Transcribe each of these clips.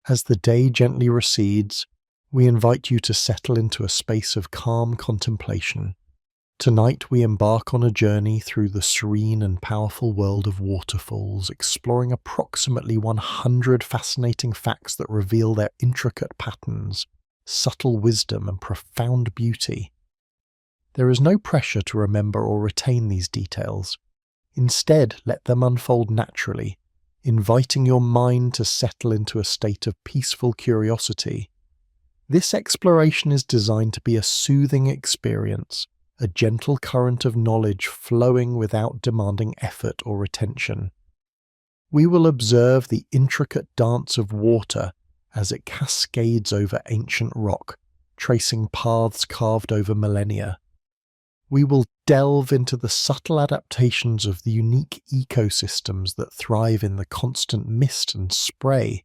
As the day gently recedes, we invite you to settle into a space of calm contemplation. Tonight we embark on a journey through the serene and powerful world of waterfalls, exploring approximately 100 fascinating facts that reveal their intricate patterns, subtle wisdom, and profound beauty. There is no pressure to remember or retain these details. Instead, let them unfold naturally, inviting your mind to settle into a state of peaceful curiosity. This exploration is designed to be a soothing experience, a gentle current of knowledge flowing without demanding effort or retention. We will observe the intricate dance of water as it cascades over ancient rock, tracing paths carved over millennia. We will delve into the subtle adaptations of the unique ecosystems that thrive in the constant mist and spray,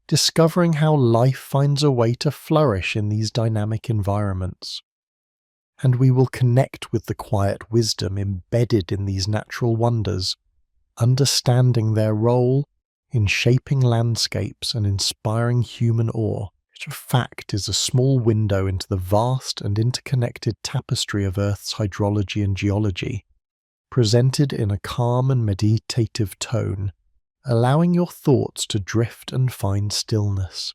discovering how life finds a way to flourish in these dynamic environments. And we will connect with the quiet wisdom embedded in these natural wonders, understanding their role in shaping landscapes and inspiring human awe. Each fact is a small window into the vast and interconnected tapestry of Earth's hydrology and geology, presented in a calm and meditative tone, allowing your thoughts to drift and find stillness.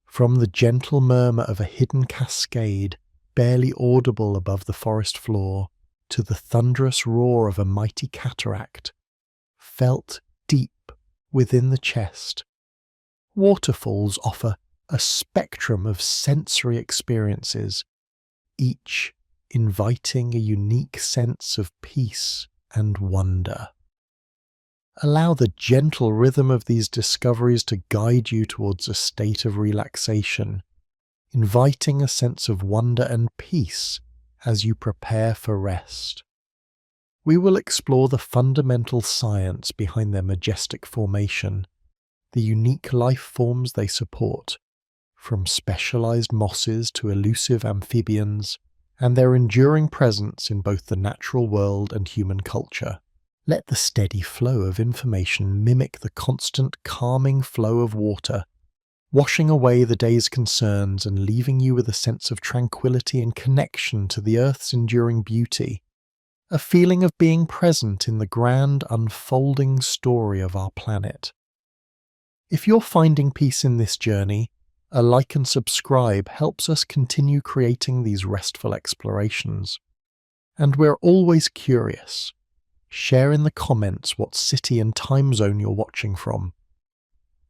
From the gentle murmur of a hidden cascade, barely audible above the forest floor, to the thunderous roar of a mighty cataract, felt deep within the chest, waterfalls offer a spectrum of sensory experiences, each inviting a unique sense of peace and wonder. Allow the gentle rhythm of these discoveries to guide you towards a state of relaxation, inviting a sense of wonder and peace as you prepare for rest. We will explore the fundamental science behind their majestic formation, the unique life forms they support, from specialized mosses to elusive amphibians, and their enduring presence in both the natural world and human culture. Let the steady flow of information mimic the constant calming flow of water, washing away the day's concerns and leaving you with a sense of tranquility and connection to the Earth's enduring beauty, a feeling of being present in the grand unfolding story of our planet. If you're finding peace in this journey, a like and subscribe helps us continue creating these restful explorations. And we're always curious. Share in the comments what city and time zone you're watching from.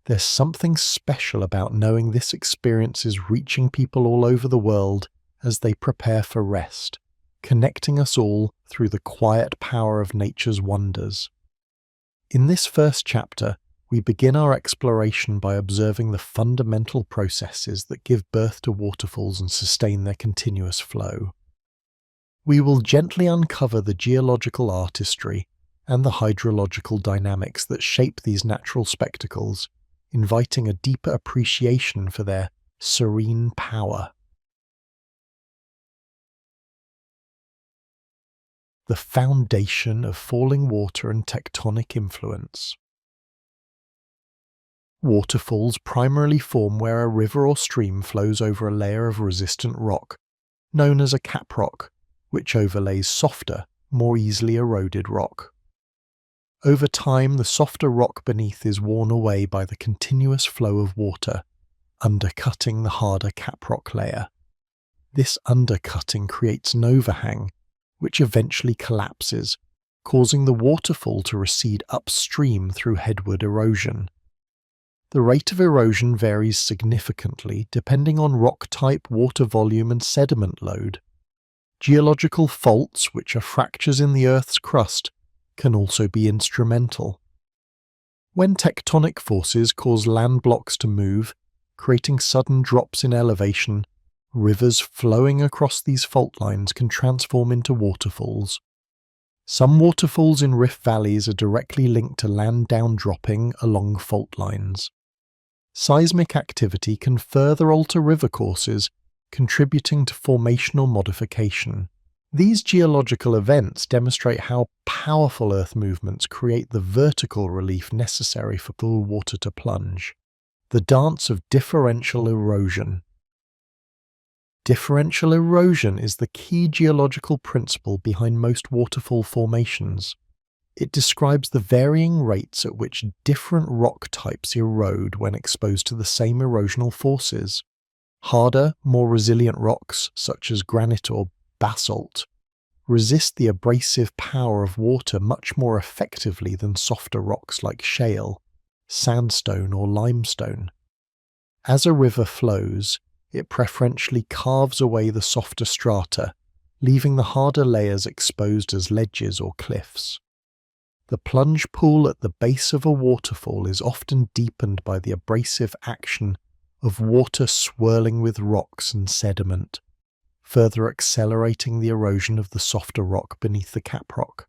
There's something special about knowing this experience is reaching people all over the world as they prepare for rest, connecting us all through the quiet power of nature's wonders. In this first chapter, we begin our exploration by observing the fundamental processes that give birth to waterfalls and sustain their continuous flow. We will gently uncover the geological artistry and the hydrological dynamics that shape these natural spectacles, inviting a deeper appreciation for their serene power. The foundation of falling water and tectonic influence. Waterfalls primarily form where a river or stream flows over a layer of resistant rock, known as a caprock, which overlays softer, more easily eroded rock. Over time, the softer rock beneath is worn away by the continuous flow of water, undercutting the harder caprock layer. This undercutting creates an overhang, which eventually collapses, causing the waterfall to recede upstream through headward erosion. The rate of erosion varies significantly depending on rock type, water volume, and sediment load. Geological faults, which are fractures in the Earth's crust, can also be instrumental. When tectonic forces cause land blocks to move, creating sudden drops in elevation, rivers flowing across these fault lines can transform into waterfalls. Some waterfalls in rift valleys are directly linked to land downdropping along fault lines. Seismic activity can further alter river courses, contributing to formational modification. These geological events demonstrate how powerful Earth movements create the vertical relief necessary for pool water to plunge. The dance of differential erosion. Differential erosion is the key geological principle behind most waterfall formations. It describes the varying rates at which different rock types erode when exposed to the same erosional forces. Harder, more resilient rocks, such as granite or basalt, resist the abrasive power of water much more effectively than softer rocks like shale, sandstone or limestone. As a river flows, it preferentially carves away the softer strata, leaving the harder layers exposed as ledges or cliffs. The plunge pool at the base of a waterfall is often deepened by the abrasive action of water swirling with rocks and sediment, further accelerating the erosion of the softer rock beneath the caprock.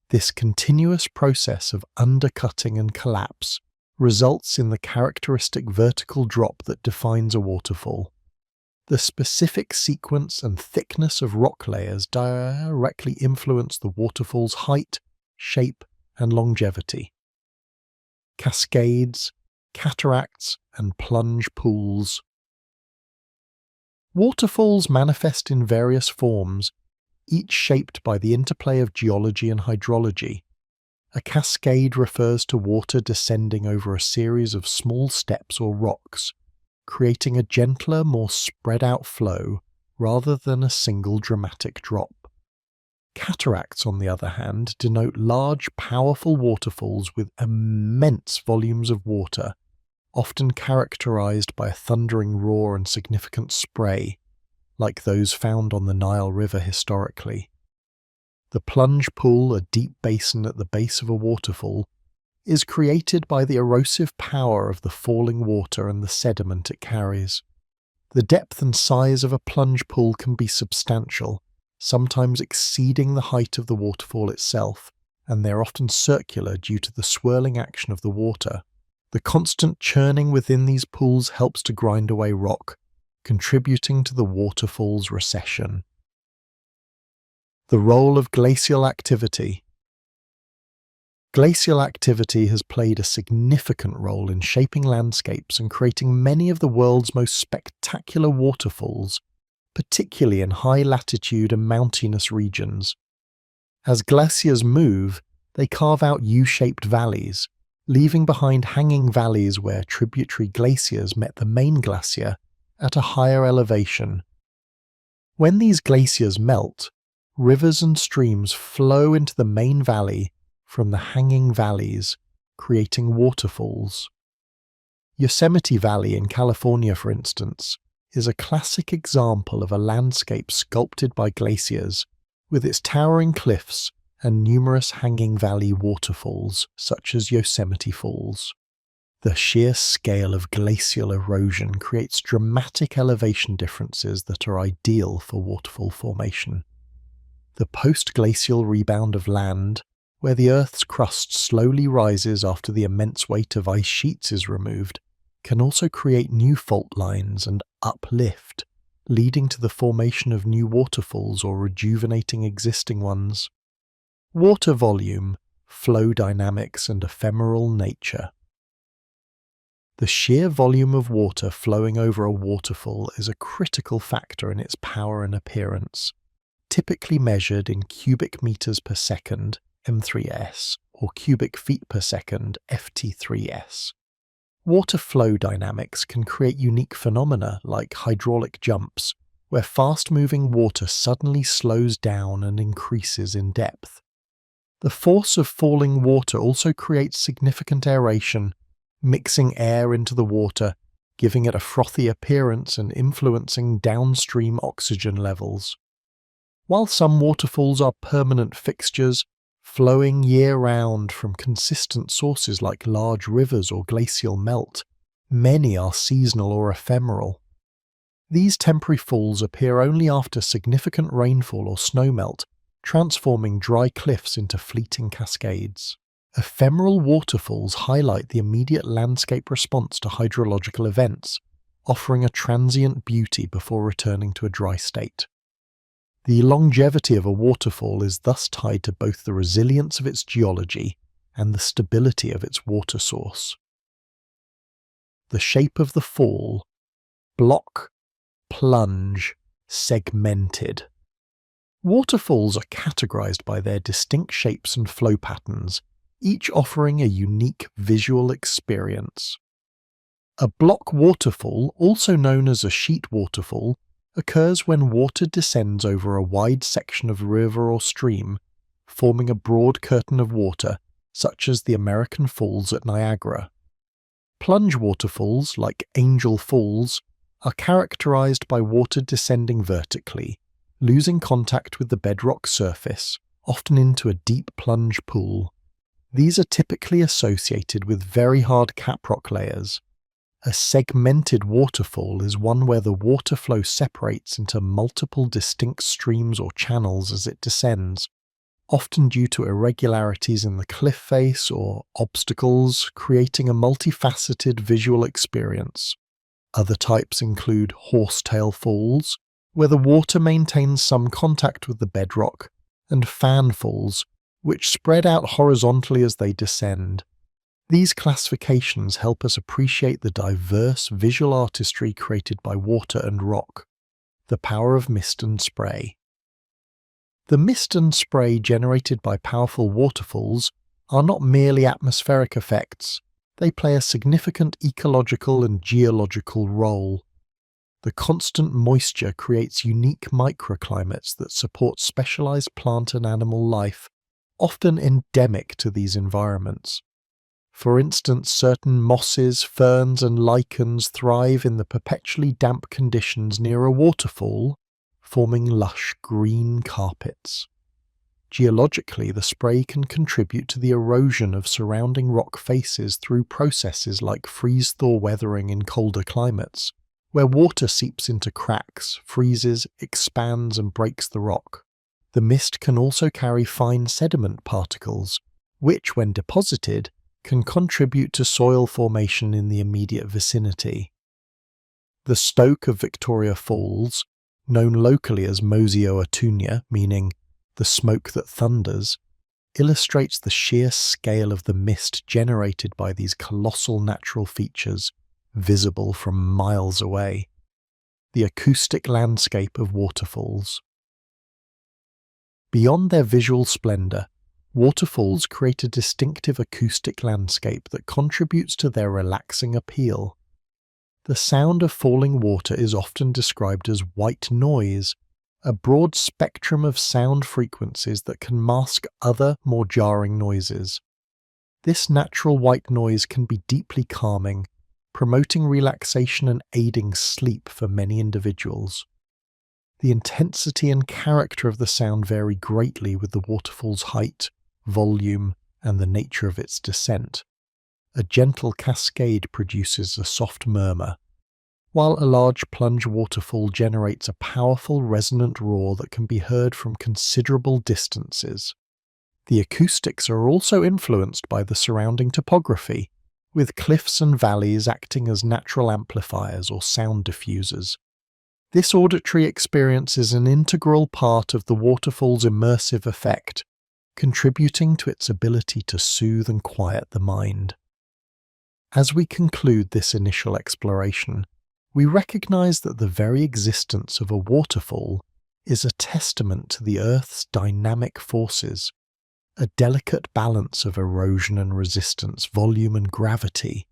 This continuous process of undercutting and collapse results in the characteristic vertical drop that defines a waterfall. The specific sequence and thickness of rock layers directly influence the waterfall's height, shape, and longevity. Cascades, cataracts, and plunge pools. Waterfalls manifest in various forms, each shaped by the interplay of geology and hydrology. A cascade refers to water descending over a series of small steps or rocks, creating a gentler, more spread-out flow rather than a single dramatic drop. Cataracts, on the other hand, denote large, powerful waterfalls with immense volumes of water, often characterized by a thundering roar and significant spray, like those found on the Nile River historically. The plunge pool, a deep basin at the base of a waterfall, is created by the erosive power of the falling water and the sediment it carries. The depth and size of a plunge pool can be substantial, sometimes exceeding the height of the waterfall itself, and they are often circular due to the swirling action of the water. The constant churning within these pools helps to grind away rock, contributing to the waterfall's recession. The role of glacial activity. Glacial activity has played a significant role in shaping landscapes and creating many of the world's most spectacular waterfalls, particularly in high latitude and mountainous regions. As glaciers move, they carve out U-shaped valleys, leaving behind hanging valleys where tributary glaciers met the main glacier at a higher elevation. When these glaciers melt, rivers and streams flow into the main valley from the hanging valleys, creating waterfalls. Yosemite Valley in California, for instance, is a classic example of a landscape sculpted by glaciers, with its towering cliffs and numerous hanging valley waterfalls, such as Yosemite Falls. The sheer scale of glacial erosion creates dramatic elevation differences that are ideal for waterfall formation. The post-glacial rebound of land, where the Earth's crust slowly rises after the immense weight of ice sheets is removed, can also create new fault lines and uplift, leading to the formation of new waterfalls or rejuvenating existing ones. Water volume, flow dynamics, and ephemeral nature. The sheer volume of water flowing over a waterfall is a critical factor in its power and appearance, typically measured in cubic meters per second, M3s, or cubic feet per second, FT3s. Water flow dynamics can create unique phenomena like hydraulic jumps, where fast-moving water suddenly slows down and increases in depth. The force of falling water also creates significant aeration, mixing air into the water, giving it a frothy appearance and influencing downstream oxygen levels. While some waterfalls are permanent fixtures, flowing year-round from consistent sources like large rivers or glacial melt, many are seasonal or ephemeral. These temporary falls appear only after significant rainfall or snowmelt, transforming dry cliffs into fleeting cascades. Ephemeral waterfalls highlight the immediate landscape response to hydrological events, offering a transient beauty before returning to a dry state. The longevity of a waterfall is thus tied to both the resilience of its geology and the stability of its water source. the shape of the fall: block, plunge, segmented. Waterfalls are categorized by their distinct shapes and flow patterns, each offering a unique visual experience. A block waterfall, also known as a sheet waterfall, occurs when water descends over a wide section of river or stream, forming a broad curtain of water, such as the American Falls at Niagara. Plunge waterfalls, like Angel Falls, are characterized by water descending vertically, losing contact with the bedrock surface, often into a deep plunge pool. These are typically associated with very hard caprock layers. A segmented waterfall is one where the water flow separates into multiple distinct streams or channels as it descends, often due to irregularities in the cliff face or obstacles, creating a multifaceted visual experience. Other types include horsetail falls, where the water maintains some contact with the bedrock, and fan falls, which spread out horizontally as they descend. These classifications help us appreciate the diverse visual artistry created by water and rock. The power of mist and spray. The mist and spray generated by powerful waterfalls are not merely atmospheric effects, they play a significant ecological and geological role. The constant moisture creates unique microclimates that support specialized plant and animal life, often endemic to these environments. For instance, certain mosses, ferns, and lichens thrive in the perpetually damp conditions near a waterfall, forming lush green carpets. Geologically, the spray can contribute to the erosion of surrounding rock faces through processes like freeze-thaw weathering in colder climates, where water seeps into cracks, freezes, expands, and breaks the rock. The mist can also carry fine sediment particles, which, when deposited, can contribute to soil formation in the immediate vicinity. The Stoke of Victoria Falls, known locally as Mosio-Atunya, meaning the smoke that thunders, illustrates the sheer scale of the mist generated by these colossal natural features, visible from miles away. The acoustic landscape of waterfalls. Beyond their visual splendor, waterfalls create a distinctive acoustic landscape that contributes to their relaxing appeal. The sound of falling water is often described as white noise, a broad spectrum of sound frequencies that can mask other, more jarring noises. This natural white noise can be deeply calming, promoting relaxation and aiding sleep for many individuals. The intensity and character of the sound vary greatly with the waterfall's height, volume, and the nature of its descent. A gentle cascade produces a soft murmur, while a large plunge waterfall generates a powerful resonant roar that can be heard from considerable distances. The acoustics are also influenced by the surrounding topography, with cliffs and valleys acting as natural amplifiers or sound diffusers. This auditory experience is an integral part of the waterfall's immersive effect, contributing to its ability to soothe and quiet the mind. As we conclude this initial exploration, we recognize that the very existence of a waterfall is a testament to the Earth's dynamic forces, a delicate balance of erosion and resistance, volume and gravity.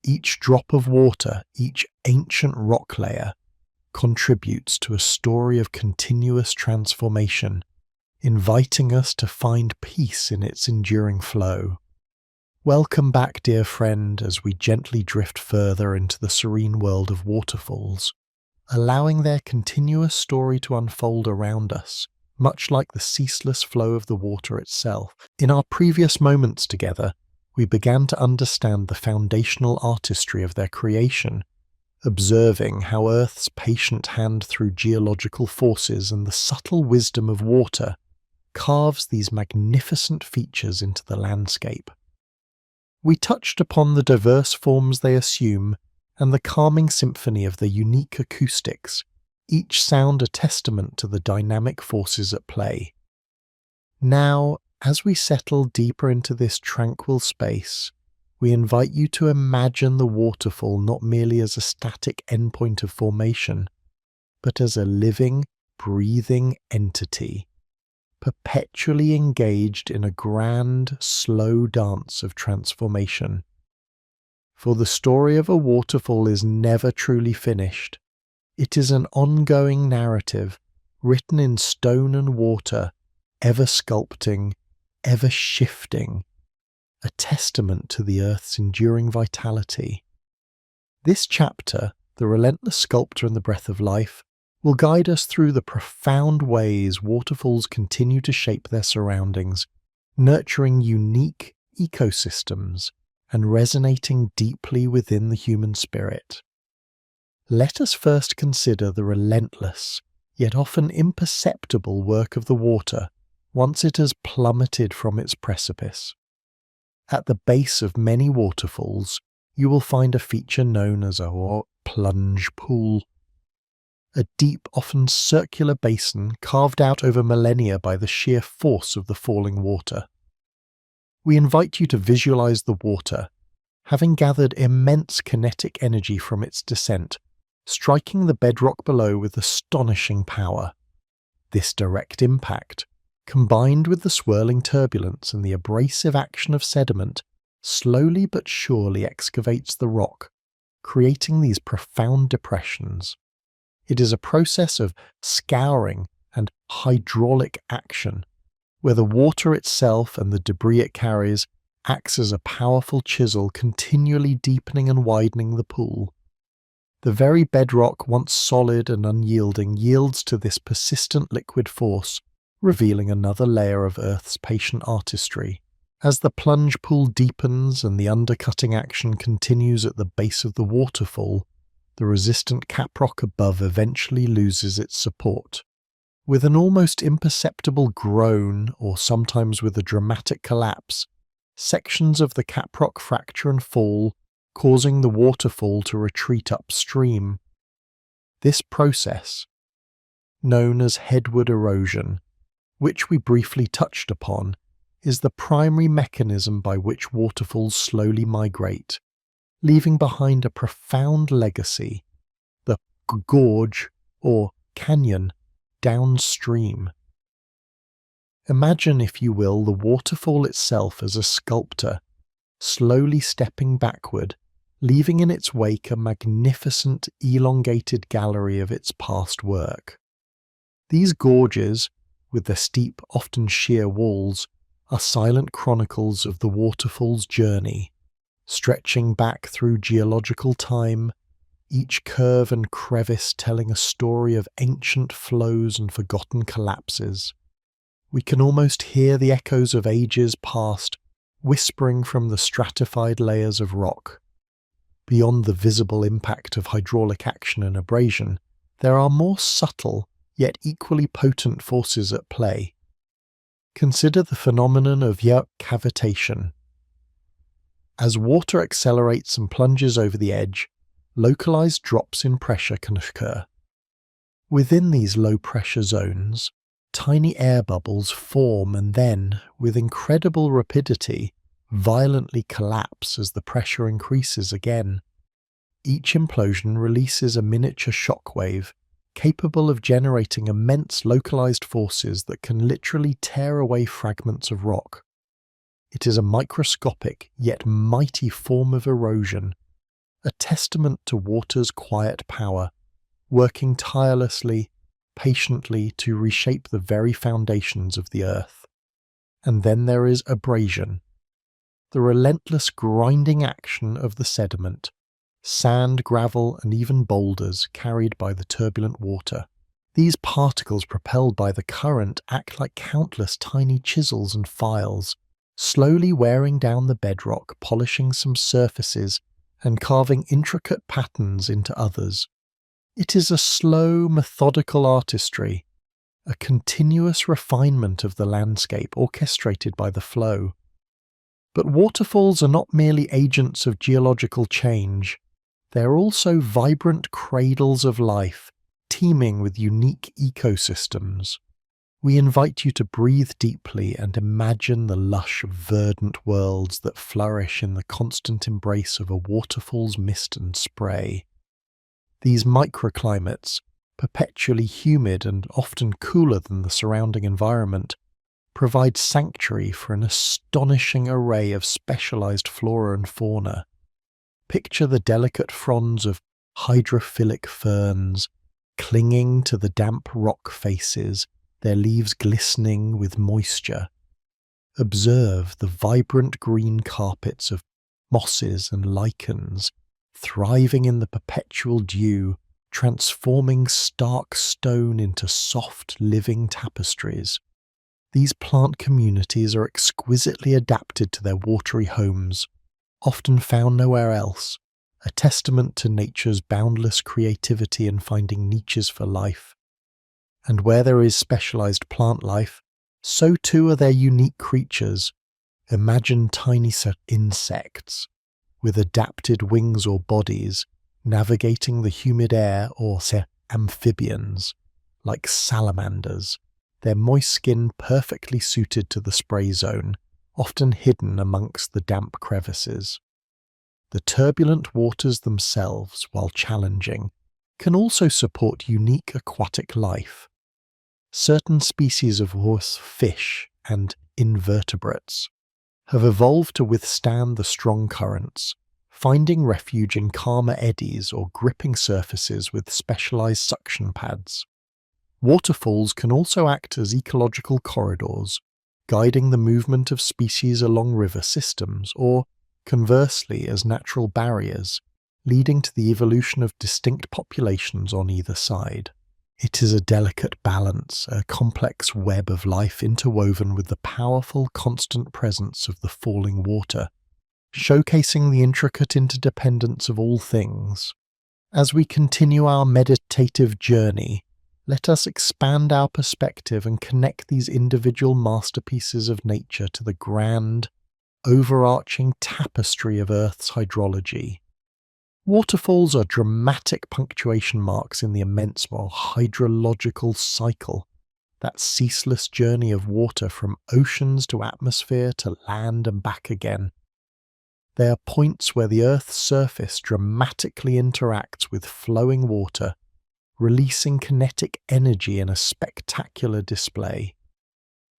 Each drop of water, each ancient rock layer, contributes to a story of continuous transformation, inviting us to find peace in its enduring flow. Welcome back, dear friend, as we gently drift further into the serene world of waterfalls, allowing their continuous story to unfold around us, much like the ceaseless flow of the water itself. In our previous moments together, we began to understand the foundational artistry of their creation, observing how Earth's patient hand through geological forces and the subtle wisdom of water carves these magnificent features into the landscape. We touched upon the diverse forms they assume and the calming symphony of their unique acoustics, each sound a testament to the dynamic forces at play. Now, as we settle deeper into this tranquil space, we invite you to imagine the waterfall not merely as a static endpoint of formation, but as a living, breathing entity, perpetually engaged in a grand, slow dance of transformation. For the story of a waterfall is never truly finished. It is an ongoing narrative, written in stone and water, ever sculpting, ever shifting, a testament to the earth's enduring vitality. This chapter, The Relentless Sculptor and the Breath of Life, will guide us through the profound ways waterfalls continue to shape their surroundings, nurturing unique ecosystems and resonating deeply within the human spirit. Let us first consider the relentless, yet often imperceptible work of the water once it has plummeted from its precipice. At the base of many waterfalls, you will find a feature known as a plunge pool, a deep, often circular basin carved out over millennia by the sheer force of the falling water. We invite you to visualize the water, having gathered immense kinetic energy from its descent, striking the bedrock below with astonishing power. This direct impact, combined with the swirling turbulence and the abrasive action of sediment, slowly but surely excavates the rock, creating these profound depressions. It is a process of scouring and hydraulic action, where the water itself and the debris it carries acts as a powerful chisel, continually deepening and widening the pool. The very bedrock, once solid and unyielding, yields to this persistent liquid force, revealing another layer of Earth's patient artistry. As the plunge pool deepens and the undercutting action continues at the base of the waterfall, the resistant caprock above eventually loses its support. With an almost imperceptible groan, or sometimes with a dramatic collapse, sections of the caprock fracture and fall, causing the waterfall to retreat upstream. This process, known as headward erosion, which we briefly touched upon, is the primary mechanism by which waterfalls slowly migrate, leaving behind a profound legacy, the gorge or canyon downstream. Imagine, if you will, the waterfall itself as a sculptor, slowly stepping backward, leaving in its wake a magnificent elongated gallery of its past work. These gorges, with their steep, often sheer walls, are silent chronicles of the waterfall's journey, stretching back through geological time, each curve and crevice telling a story of ancient flows and forgotten collapses. We can almost hear the echoes of ages past whispering from the stratified layers of rock. Beyond the visible impact of hydraulic action and abrasion, there are more subtle yet equally potent forces at play. Consider the phenomenon of cavitation. As water accelerates and plunges over the edge, localized drops in pressure can occur. Within these low-pressure zones, tiny air bubbles form and then, with incredible rapidity, violently collapse as the pressure increases again. Each implosion releases a miniature shockwave, capable of generating immense localized forces that can literally tear away fragments of rock. It is a microscopic yet mighty form of erosion, a testament to water's quiet power, working tirelessly, patiently to reshape the very foundations of the earth. And then there is abrasion, the relentless grinding action of the sediment, sand, gravel, and even boulders carried by the turbulent water. These particles, propelled by the current, act like countless tiny chisels and files, slowly wearing down the bedrock, polishing some surfaces and carving intricate patterns into others. It is a slow, methodical artistry, a continuous refinement of the landscape orchestrated by the flow. But waterfalls are not merely agents of geological change. They are also vibrant cradles of life, teeming with unique ecosystems. We invite you to breathe deeply and imagine the lush, verdant worlds that flourish in the constant embrace of a waterfall's mist and spray. These microclimates, perpetually humid and often cooler than the surrounding environment, provide sanctuary for an astonishing array of specialized flora and fauna. Picture the delicate fronds of hydrophilic ferns clinging to the damp rock faces, their leaves glistening with moisture. Observe the vibrant green carpets of mosses and lichens, thriving in the perpetual dew, transforming stark stone into soft, living tapestries. These plant communities are exquisitely adapted to their watery homes, often found nowhere else, a testament to nature's boundless creativity in finding niches for life. And where there is specialized plant life, so too are there unique creatures. Imagine tiny insects, with adapted wings or bodies, navigating the humid air, or amphibians, like salamanders, their moist skin perfectly suited to the spray zone, often hidden amongst the damp crevices. The turbulent waters themselves, while challenging, can also support unique aquatic life. Certain species of horse fish and invertebrates have evolved to withstand the strong currents, finding refuge in calmer eddies or gripping surfaces with specialized suction pads. Waterfalls can also act as ecological corridors, guiding the movement of species along river systems, or, conversely, as natural barriers, leading to the evolution of distinct populations on either side. It is a delicate balance, a complex web of life interwoven with the powerful, constant presence of the falling water, showcasing the intricate interdependence of all things. As we continue our meditative journey, let us expand our perspective and connect these individual masterpieces of nature to the grand, overarching tapestry of Earth's hydrology. Waterfalls are dramatic punctuation marks in the immense hydrological cycle, that ceaseless journey of water from oceans to atmosphere to land and back again. They are points where the Earth's surface dramatically interacts with flowing water, releasing kinetic energy in a spectacular display.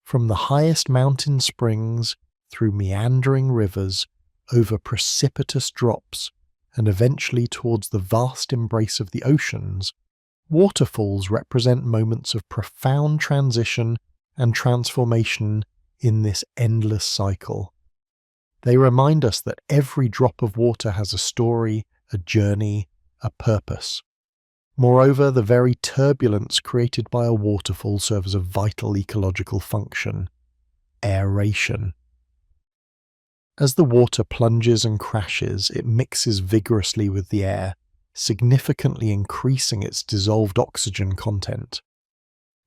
From the highest mountain springs, through meandering rivers, over precipitous drops, and eventually towards the vast embrace of the oceans, waterfalls represent moments of profound transition and transformation in this endless cycle. They remind us that every drop of water has a story, a journey, a purpose. Moreover, the very turbulence created by a waterfall serves a vital ecological function: aeration. As the water plunges and crashes, it mixes vigorously with the air, significantly increasing its dissolved oxygen content.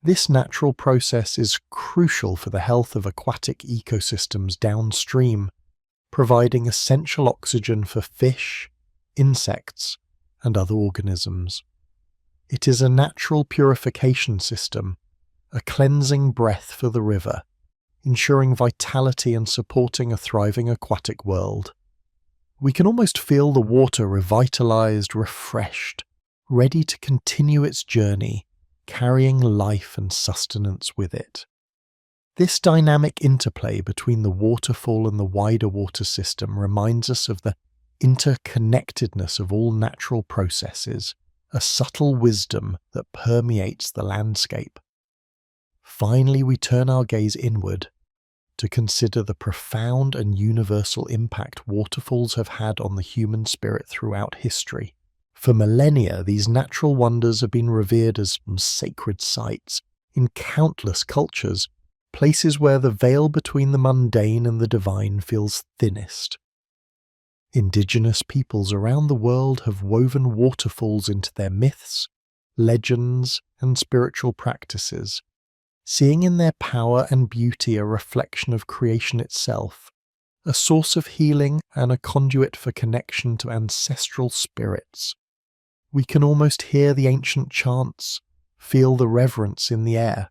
This natural process is crucial for the health of aquatic ecosystems downstream, providing essential oxygen for fish, insects, and other organisms. It is a natural purification system, a cleansing breath for the river, ensuring vitality and supporting a thriving aquatic world. We can almost feel the water revitalized, refreshed, ready to continue its journey, carrying life and sustenance with it. This dynamic interplay between the waterfall and the wider water system reminds us of the interconnectedness of all natural processes, a subtle wisdom that permeates the landscape. Finally, we turn our gaze inward to consider the profound and universal impact waterfalls have had on the human spirit throughout history. For millennia, these natural wonders have been revered as sacred sites in countless cultures, places where the veil between the mundane and the divine feels thinnest. Indigenous peoples around the world have woven waterfalls into their myths, legends, and spiritual practices, seeing in their power and beauty a reflection of creation itself, a source of healing and a conduit for connection to ancestral spirits. We can almost hear the ancient chants, feel the reverence in the air.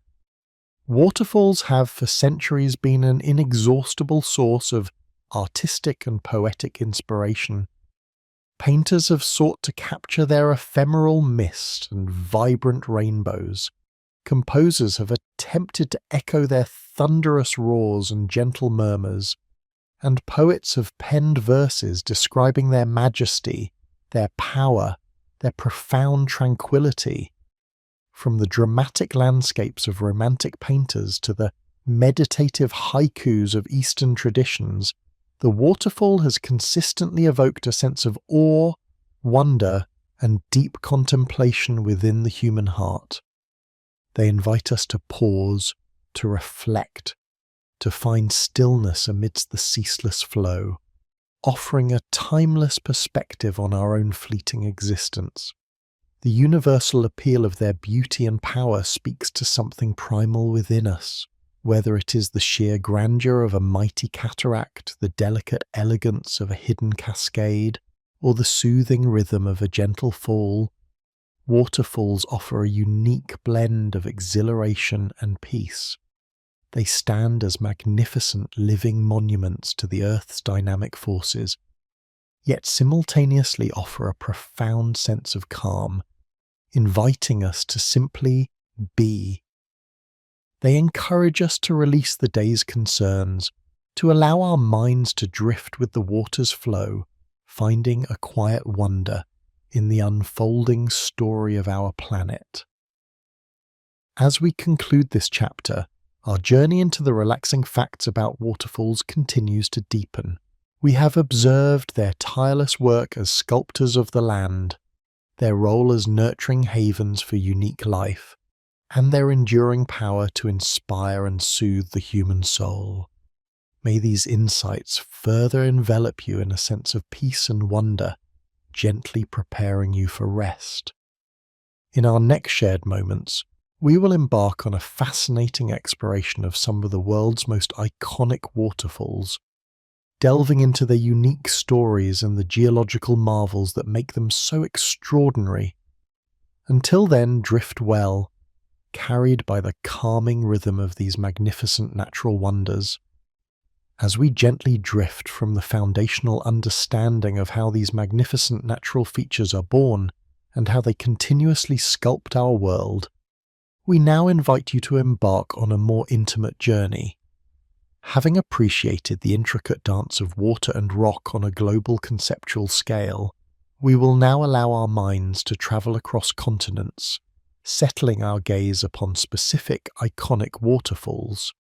Waterfalls have for centuries been an inexhaustible source of artistic and poetic inspiration. Painters have sought to capture their ephemeral mist and vibrant rainbows. Composers have attempted to echo their thunderous roars and gentle murmurs, and poets have penned verses describing their majesty, their power, their profound tranquility. From the dramatic landscapes of romantic painters to the meditative haikus of Eastern traditions, the waterfall has consistently evoked a sense of awe, wonder, and deep contemplation within the human heart. They invite us to pause, to reflect, to find stillness amidst the ceaseless flow, offering a timeless perspective on our own fleeting existence. The universal appeal of their beauty and power speaks to something primal within us, whether it is the sheer grandeur of a mighty cataract, the delicate elegance of a hidden cascade, or the soothing rhythm of a gentle fall. Waterfalls offer a unique blend of exhilaration and peace. They stand as magnificent living monuments to the Earth's dynamic forces, yet simultaneously offer a profound sense of calm, inviting us to simply be. They encourage us to release the day's concerns, to allow our minds to drift with the water's flow, finding a quiet wonder in the unfolding story of our planet. As we conclude this chapter, our journey into the relaxing facts about waterfalls continues to deepen. We have observed their tireless work as sculptors of the land, their role as nurturing havens for unique life, and their enduring power to inspire and soothe the human soul. May these insights further envelop you in a sense of peace and wonder, gently preparing you for rest. In our next shared moments, we will embark on a fascinating exploration of some of the world's most iconic waterfalls, delving into their unique stories and the geological marvels that make them so extraordinary. Until then, drift well, carried by the calming rhythm of these magnificent natural wonders. As we gently drift from the foundational understanding of how these magnificent natural features are born and how they continuously sculpt our world, we now invite you to embark on a more intimate journey. Having appreciated the intricate dance of water and rock on a global conceptual scale, we will now allow our minds to travel across continents, settling our gaze upon specific iconic waterfalls.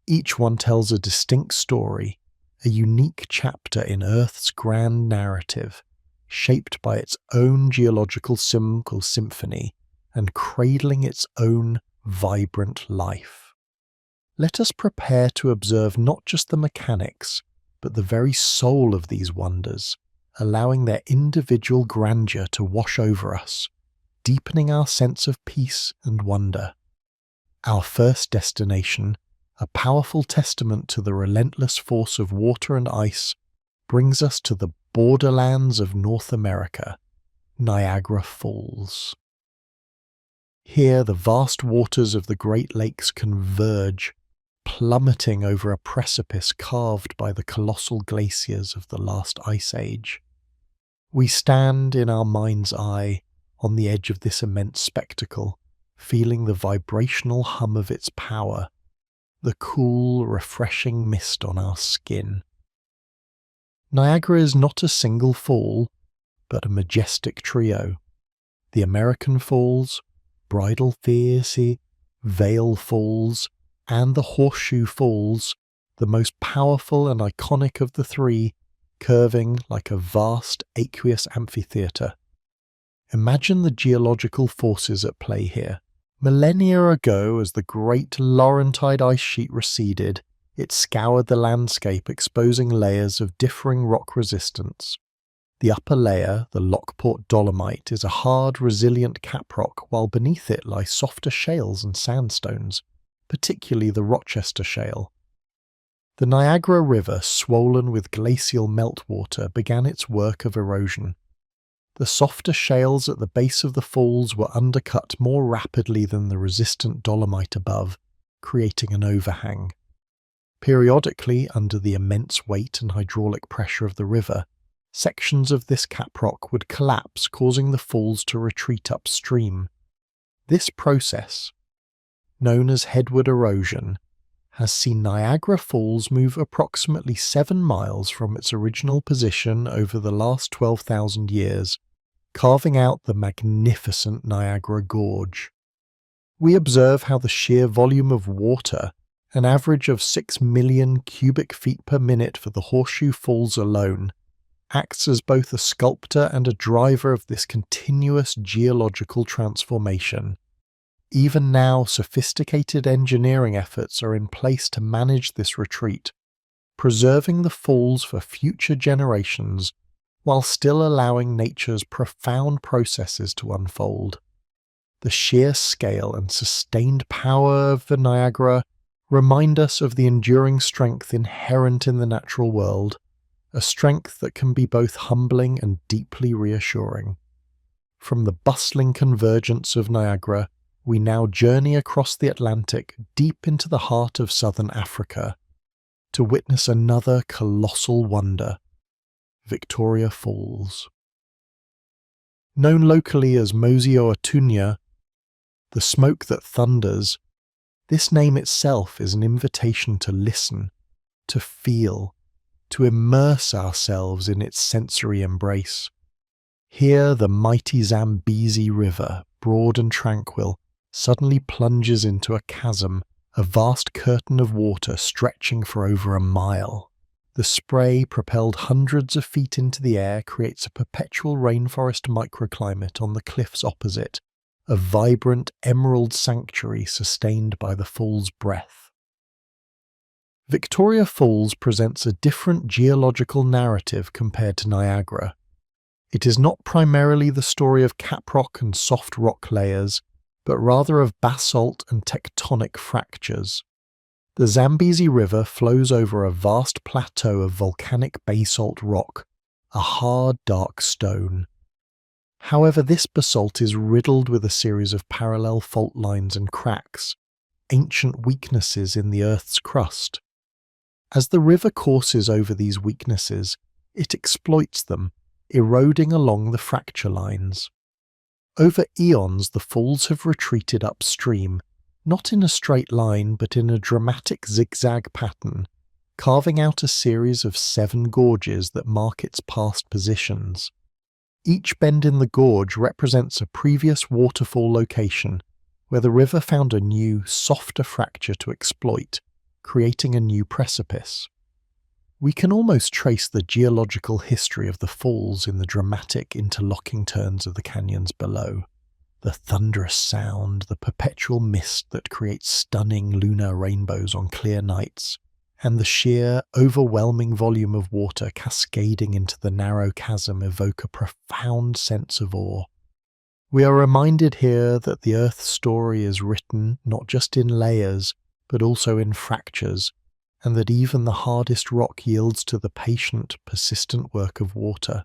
Each one tells a distinct story, a unique chapter in Earth's grand narrative, shaped by its own geological symphony and cradling its own vibrant life. Let us prepare to observe not just the mechanics, but the very soul of these wonders, allowing their individual grandeur to wash over us, deepening our sense of peace and wonder. Our first destination, a powerful testament to the relentless force of water and ice, brings us to the borderlands of North America, Niagara Falls. Here the vast waters of the Great Lakes converge, plummeting over a precipice carved by the colossal glaciers of the last ice age. We stand in our mind's eye on the edge of this immense spectacle, feeling the vibrational hum of its power, the cool, refreshing mist on our skin. Niagara is not a single fall, but a majestic trio. The American Falls, Bridal Veers, Vale Falls, and the Horseshoe Falls, the most powerful and iconic of the three, curving like a vast aqueous amphitheatre. Imagine the geological forces at play here. Millennia ago, as the great Laurentide ice sheet receded, it scoured the landscape, exposing layers of differing rock resistance. The upper layer, the Lockport Dolomite, is a hard, resilient caprock, while beneath it lie softer shales and sandstones, particularly the Rochester Shale. The Niagara River, swollen with glacial meltwater, began its work of erosion. The softer shales at the base of the falls were undercut more rapidly than the resistant dolomite above, creating an overhang. Periodically, under the immense weight and hydraulic pressure of the river, sections of this caprock would collapse, causing the falls to retreat upstream. This process, known as headward erosion, has seen Niagara Falls move approximately 7 miles from its original position over the last 12,000 years, carving out the magnificent Niagara Gorge. We observe how the sheer volume of water, an average of 6 million cubic feet per minute for the Horseshoe Falls alone, acts as both a sculptor and a driver of this continuous geological transformation. Even now, sophisticated engineering efforts are in place to manage this retreat, preserving the falls for future generations while still allowing nature's profound processes to unfold. The sheer scale and sustained power of the Niagara remind us of the enduring strength inherent in the natural world, a strength that can be both humbling and deeply reassuring. From the bustling convergence of Niagara, we now journey across the Atlantic deep into the heart of southern Africa to witness another colossal wonder, Victoria Falls. Known locally as Mosio-Otunya, the smoke that thunders, this name itself is an invitation to listen, to feel, to immerse ourselves in its sensory embrace. Here the mighty Zambezi River, broad and tranquil, suddenly plunges into a chasm, a vast curtain of water stretching for over a mile. The spray, propelled hundreds of feet into the air, creates a perpetual rainforest microclimate on the cliffs opposite, a vibrant emerald sanctuary sustained by the fall's breath. Victoria Falls presents a different geological narrative compared to Niagara. It is not primarily the story of caprock and soft rock layers, but rather of basalt and tectonic fractures. The Zambezi River flows over a vast plateau of volcanic basalt rock, a hard, dark stone. However, this basalt is riddled with a series of parallel fault lines and cracks, ancient weaknesses in the Earth's crust. As the river courses over these weaknesses, it exploits them, eroding along the fracture lines. Over eons, the falls have retreated upstream, not in a straight line but in a dramatic zigzag pattern, carving out a series of 7 gorges that mark its past positions. Each bend in the gorge represents a previous waterfall location, where the river found a new, softer fracture to exploit, creating a new precipice. We can almost trace the geological history of the falls in the dramatic interlocking turns of the canyons below. The thunderous sound, the perpetual mist that creates stunning lunar rainbows on clear nights, and the sheer, overwhelming volume of water cascading into the narrow chasm evoke a profound sense of awe. We are reminded here that the Earth's story is written not just in layers, but also in fractures, and that even the hardest rock yields to the patient, persistent work of water.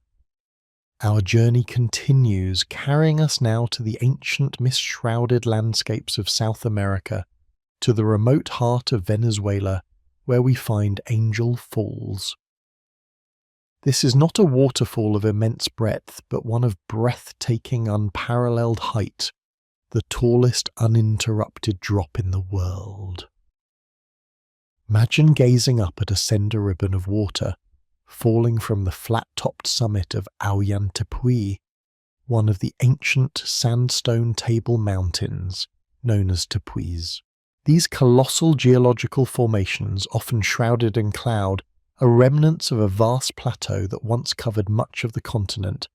Our journey continues, carrying us now to the ancient mist-shrouded landscapes of South America, to the remote heart of Venezuela, where we find Angel Falls. This is not a waterfall of immense breadth, but one of breathtaking, unparalleled height, the tallest uninterrupted drop in the world. Imagine gazing up at a cinder ribbon of water, falling from the flat-topped summit of Ollantaytambo, one of the ancient sandstone table mountains known as tepuis. These colossal geological formations, often shrouded in cloud, are remnants of a vast plateau that once covered much of the continent,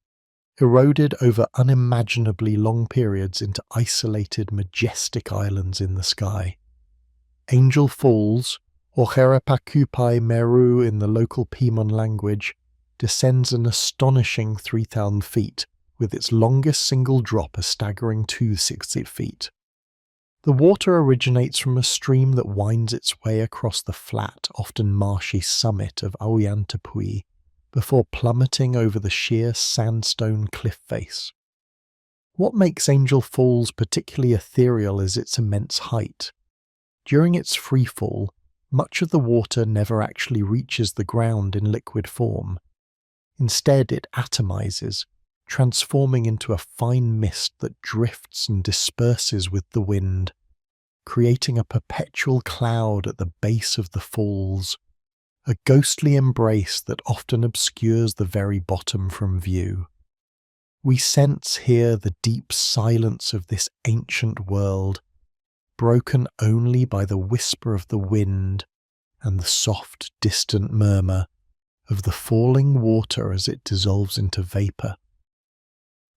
eroded over unimaginably long periods into isolated, majestic islands in the sky. Angel Falls, or Herapakupai Meru in the local Pimon language, descends an astonishing 3,000 feet, with its longest single drop a staggering 260 feet. The water originates from a stream that winds its way across the flat, often marshy summit of Ollantaytambo before plummeting over the sheer sandstone cliff face. What makes Angel Falls particularly ethereal is its immense height. During its freefall, much of the water never actually reaches the ground in liquid form. Instead, it atomizes, transforming into a fine mist that drifts and disperses with the wind, creating a perpetual cloud at the base of the falls, a ghostly embrace that often obscures the very bottom from view. We sense here the deep silence of this ancient world, broken only by the whisper of the wind and the soft, distant murmur of the falling water as it dissolves into vapor.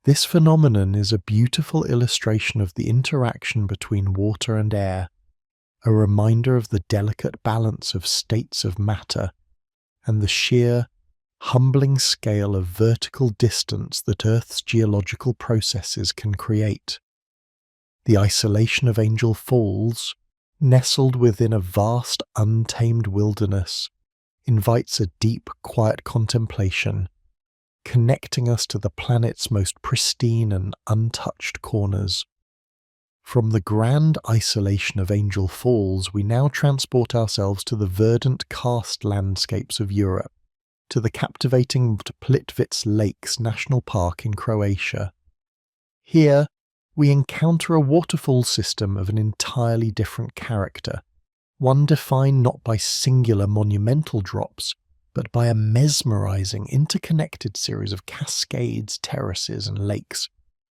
This phenomenon is a beautiful illustration of the interaction between water and air, a reminder of the delicate balance of states of matter and the sheer, humbling scale of vertical distance that Earth's geological processes can create. The isolation of Angel Falls, nestled within a vast, untamed wilderness, invites a deep, quiet contemplation, connecting us to the planet's most pristine and untouched corners. From the grand isolation of Angel Falls, we now transport ourselves to the verdant karst landscapes of Europe, to the captivating Plitvice Lakes National Park in Croatia. Here, we encounter a waterfall system of an entirely different character, one defined not by singular monumental drops, but by a mesmerizing, interconnected series of cascades, terraces, and lakes,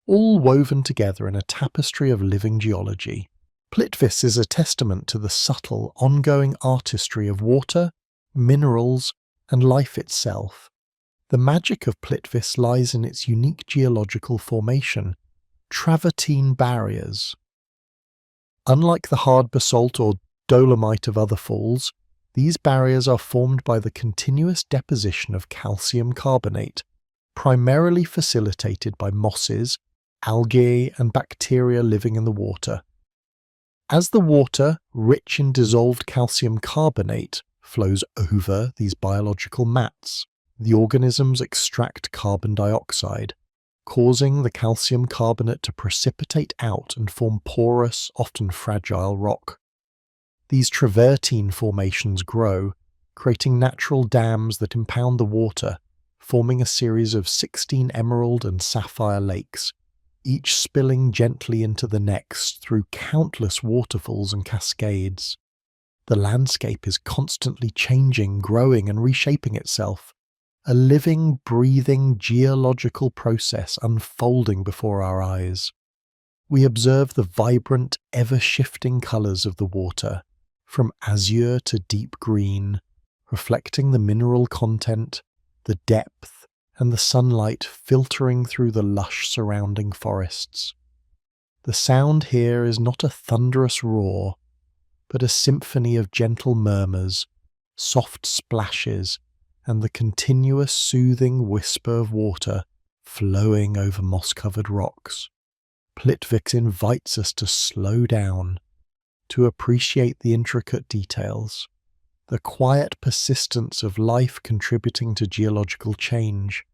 all woven together in a tapestry of living geology. Plitvice is a testament to the subtle, ongoing artistry of water, minerals, and life itself. The magic of Plitvice lies in its unique geological formation, travertine barriers. Unlike the hard basalt or dolomite of other falls, these barriers are formed by the continuous deposition of calcium carbonate, primarily facilitated by mosses, algae, and bacteria living in the water. As the water, rich in dissolved calcium carbonate, flows over these biological mats, the organisms extract carbon dioxide, causing the calcium carbonate to precipitate out and form porous, often fragile rock. These travertine formations grow, creating natural dams that impound the water, forming a series of 16 emerald and sapphire lakes, each spilling gently into the next through countless waterfalls and cascades. The landscape is constantly changing, growing, and reshaping itself, a living, breathing geological process unfolding before our eyes. We observe the vibrant, ever-shifting colours of the water, from azure to deep green, reflecting the mineral content, the depth, and the sunlight filtering through the lush surrounding forests. The sound here is not a thunderous roar, but a symphony of gentle murmurs, soft splashes, and the continuous soothing whisper of water flowing over moss-covered rocks. Plitvice invites us to slow down, to appreciate the intricate details, the quiet persistence of life contributing to geological change,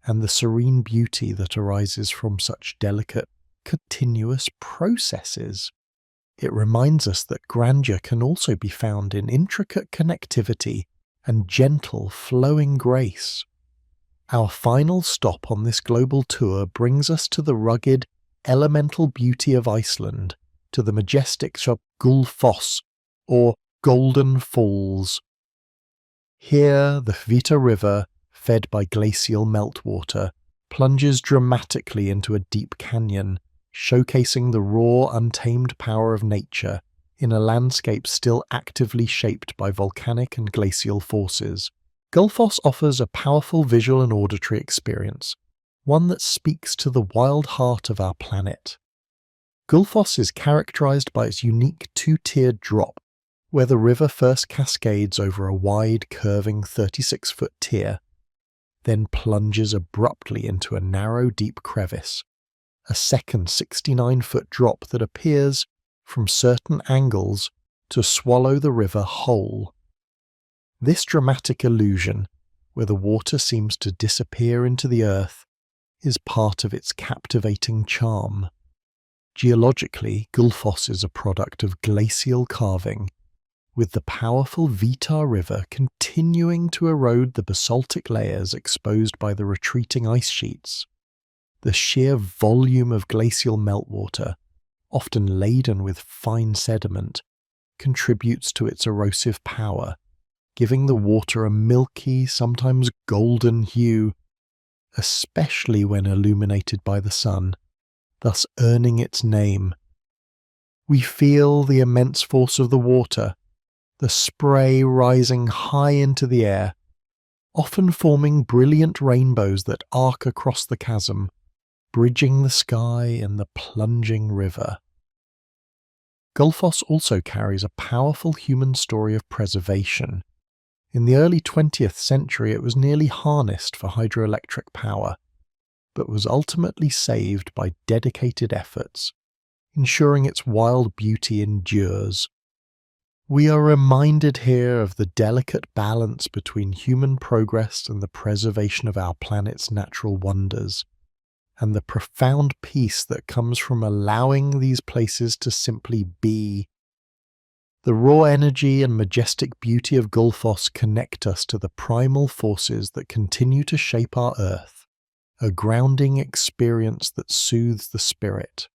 and the serene beauty that arises from such delicate, continuous processes. It reminds us that grandeur can also be found in intricate connectivity and gentle, flowing grace. Our final stop on this global tour brings us to the rugged, elemental beauty of Iceland, to the majestic Gullfoss, or Golden Falls. Here, the Hvita River, fed by glacial meltwater, plunges dramatically into a deep canyon, showcasing the raw, untamed power of nature in a landscape still actively shaped by volcanic and glacial forces. Gullfoss offers a powerful visual and auditory experience, one that speaks to the wild heart of our planet. Gullfoss is characterized by its unique two-tiered drop, where the river first cascades over a wide, curving 36-foot tier, then plunges abruptly into a narrow, deep crevice, a second 69-foot drop that appears, from certain angles, to swallow the river whole. This dramatic illusion, where the water seems to disappear into the earth, is part of its captivating charm. Geologically, Gullfoss is a product of glacial carving, with the powerful Vitar River continuing to erode the basaltic layers exposed by the retreating ice sheets. The sheer volume of glacial meltwater, often laden with fine sediment, contributes to its erosive power, giving the water a milky, sometimes golden hue, especially when illuminated by the sun, thus earning its name. We feel the immense force of the water, the spray rising high into the air, often forming brilliant rainbows that arc across the chasm, bridging the sky and the plunging river. Gullfoss also carries a powerful human story of preservation. In the early 20th century it was nearly harnessed for hydroelectric power, but was ultimately saved by dedicated efforts, ensuring its wild beauty endures. We are reminded here of the delicate balance between human progress and the preservation of our planet's natural wonders, and the profound peace that comes from allowing these places to simply be. The raw energy and majestic beauty of Gullfoss connect us to the primal forces that continue to shape our Earth, a grounding experience that soothes the spirit.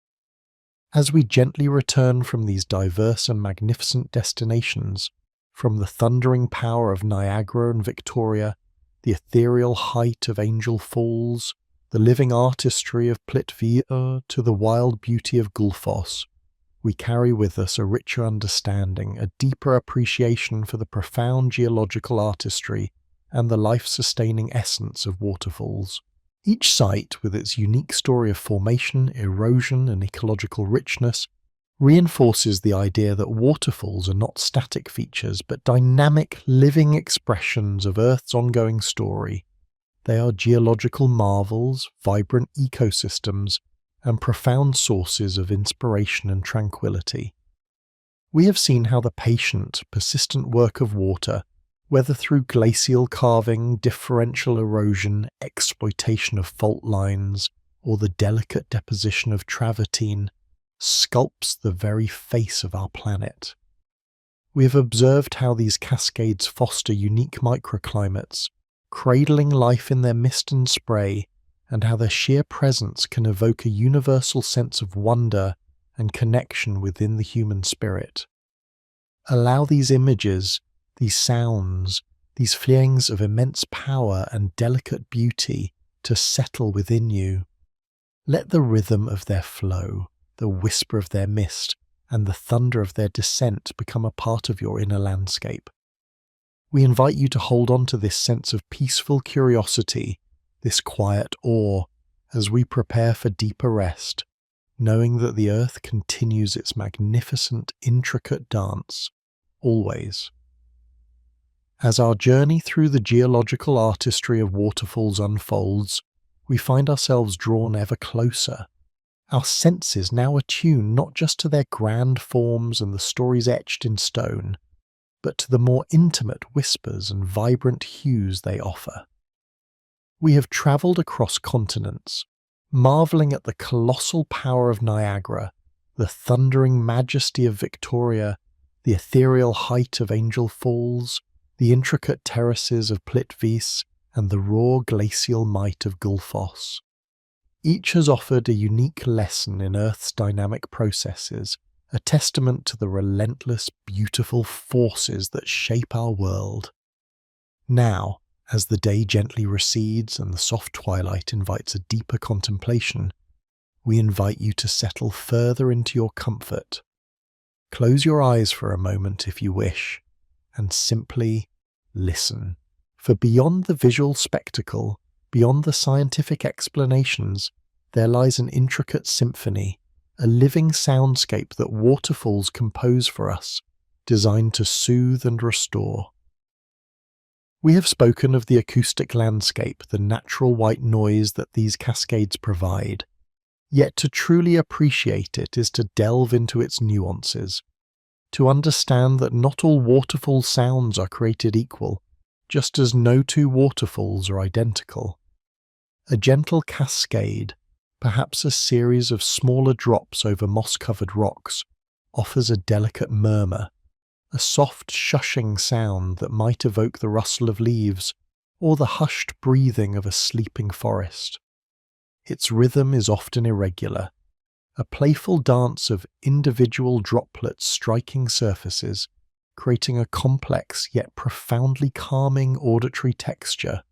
As we gently return from these diverse and magnificent destinations, from the thundering power of Niagara and Victoria, the ethereal height of Angel Falls, the living artistry of Plitvice, to the wild beauty of Gullfoss, we carry with us a richer understanding, a deeper appreciation for the profound geological artistry and the life-sustaining essence of waterfalls. Each site, with its unique story of formation, erosion, and ecological richness, reinforces the idea that waterfalls are not static features but dynamic, living expressions of Earth's ongoing story. They are geological marvels, vibrant ecosystems, and profound sources of inspiration and tranquility. We have seen how the patient, persistent work of water, whether through glacial carving, differential erosion, exploitation of fault lines, or the delicate deposition of travertine, sculpts the very face of our planet. We have observed how these cascades foster unique microclimates, cradling life in their mist and spray, and how their sheer presence can evoke a universal sense of wonder and connection within the human spirit. Allow these images, these sounds, these feelings of immense power and delicate beauty to settle within you. Let the rhythm of their flow, the whisper of their mist, and the thunder of their descent become a part of your inner landscape. We invite you to hold on to this sense of peaceful curiosity, this quiet awe, as we prepare for deeper rest, knowing that the earth continues its magnificent, intricate dance, always. As our journey through the geological artistry of waterfalls unfolds, we find ourselves drawn ever closer, our senses now attuned not just to their grand forms and the stories etched in stone, but to the more intimate whispers and vibrant hues they offer. We have travelled across continents, marvelling at the colossal power of Niagara, the thundering majesty of Victoria, the ethereal height of Angel Falls, the intricate terraces of Plitvice, and the raw glacial might of Gullfoss. Each has offered a unique lesson in Earth's dynamic processes, a testament to the relentless, beautiful forces that shape our world. Now, as the day gently recedes and the soft twilight invites a deeper contemplation, we invite you to settle further into your comfort. Close your eyes for a moment if you wish, and simply listen. For beyond the visual spectacle, beyond the scientific explanations, there lies an intricate symphony, a living soundscape that waterfalls compose for us, designed to soothe and restore. We have spoken of the acoustic landscape, the natural white noise that these cascades provide. Yet to truly appreciate it is to delve into its nuances, to understand that not all waterfall sounds are created equal, just as no two waterfalls are identical. A gentle cascade, Perhaps a series of smaller drops over moss-covered rocks offers a delicate murmur, a soft shushing sound that might evoke the rustle of leaves or the hushed breathing of a sleeping forest. Its rhythm is often irregular, a playful dance of individual droplets striking surfaces, creating a complex yet profoundly calming auditory texture.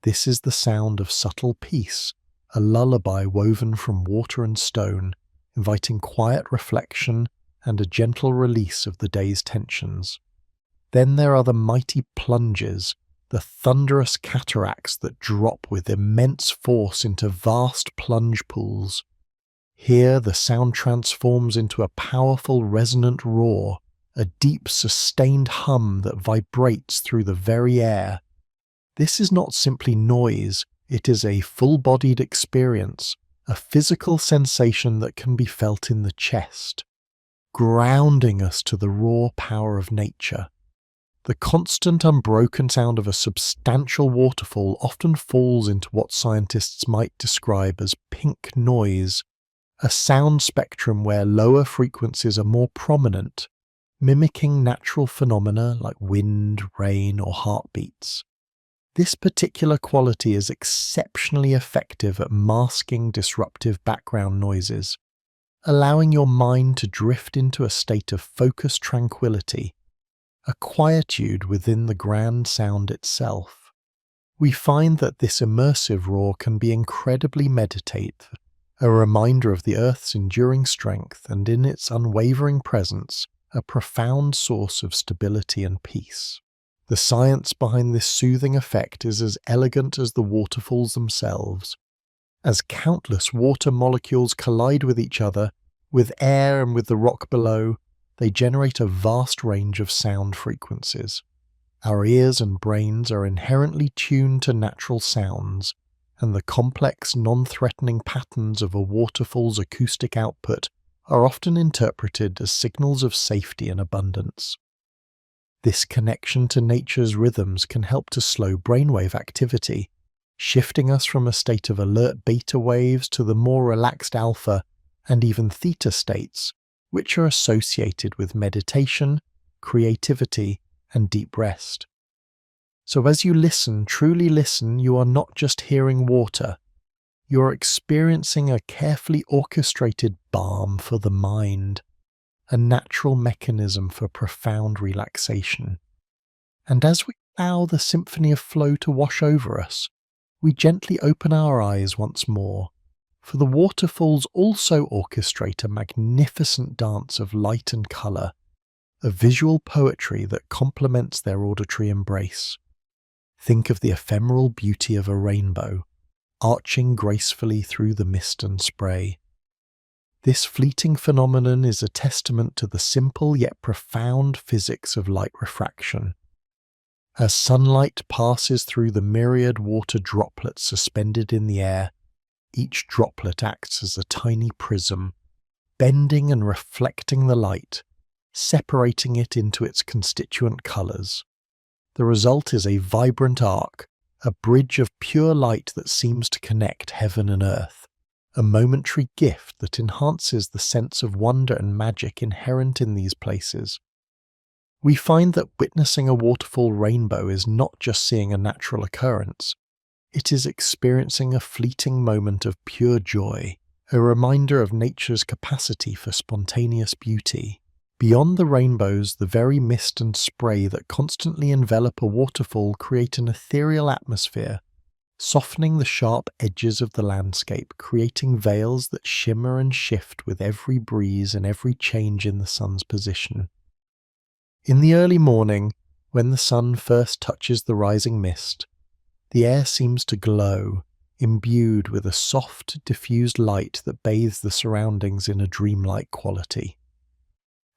This is the sound of subtle peace, a lullaby woven from water and stone, inviting quiet reflection and a gentle release of the day's tensions. Then there are the mighty plunges, the thunderous cataracts that drop with immense force into vast plunge pools. Here the sound transforms into a powerful resonant roar, a deep sustained hum that vibrates through the very air. This is not simply noise, it is a full-bodied experience, a physical sensation that can be felt in the chest, grounding us to the raw power of nature. The constant unbroken sound of a substantial waterfall often falls into what scientists might describe as pink noise, a sound spectrum where lower frequencies are more prominent, mimicking natural phenomena like wind, rain, or heartbeats. This particular quality is exceptionally effective at masking disruptive background noises, allowing your mind to drift into a state of focused tranquility, a quietude within the grand sound itself. We find that this immersive roar can be incredibly meditative, a reminder of the Earth's enduring strength and, in its unwavering presence, a profound source of stability and peace. The science behind this soothing effect is as elegant as the waterfalls themselves. As countless water molecules collide with each other, with air and with the rock below, they generate a vast range of sound frequencies. Our ears and brains are inherently tuned to natural sounds, and the complex, non-threatening patterns of a waterfall's acoustic output are often interpreted as signals of safety and abundance. This connection to nature's rhythms can help to slow brainwave activity, shifting us from a state of alert beta waves to the more relaxed alpha and even theta states, which are associated with meditation, creativity, and deep rest. So as you listen, truly listen, you are not just hearing water, you are experiencing a carefully orchestrated balm for the mind, a natural mechanism for profound relaxation. And as we allow the symphony of flow to wash over us, we gently open our eyes once more, for the waterfalls also orchestrate a magnificent dance of light and colour, a visual poetry that complements their auditory embrace. Think of the ephemeral beauty of a rainbow, arching gracefully through the mist and spray. This fleeting phenomenon is a testament to the simple yet profound physics of light refraction. As sunlight passes through the myriad water droplets suspended in the air, each droplet acts as a tiny prism, bending and reflecting the light, separating it into its constituent colours. The result is a vibrant arc, a bridge of pure light that seems to connect heaven and earth, a momentary gift that enhances the sense of wonder and magic inherent in these places. We find that witnessing a waterfall rainbow is not just seeing a natural occurrence, it is experiencing a fleeting moment of pure joy, a reminder of nature's capacity for spontaneous beauty. Beyond the rainbows, the very mist and spray that constantly envelop a waterfall create an ethereal atmosphere, softening the sharp edges of the landscape, creating veils that shimmer and shift with every breeze and every change in the sun's position. In the early morning, when the sun first touches the rising mist, the air seems to glow, imbued with a soft, diffused light that bathes the surroundings in a dreamlike quality.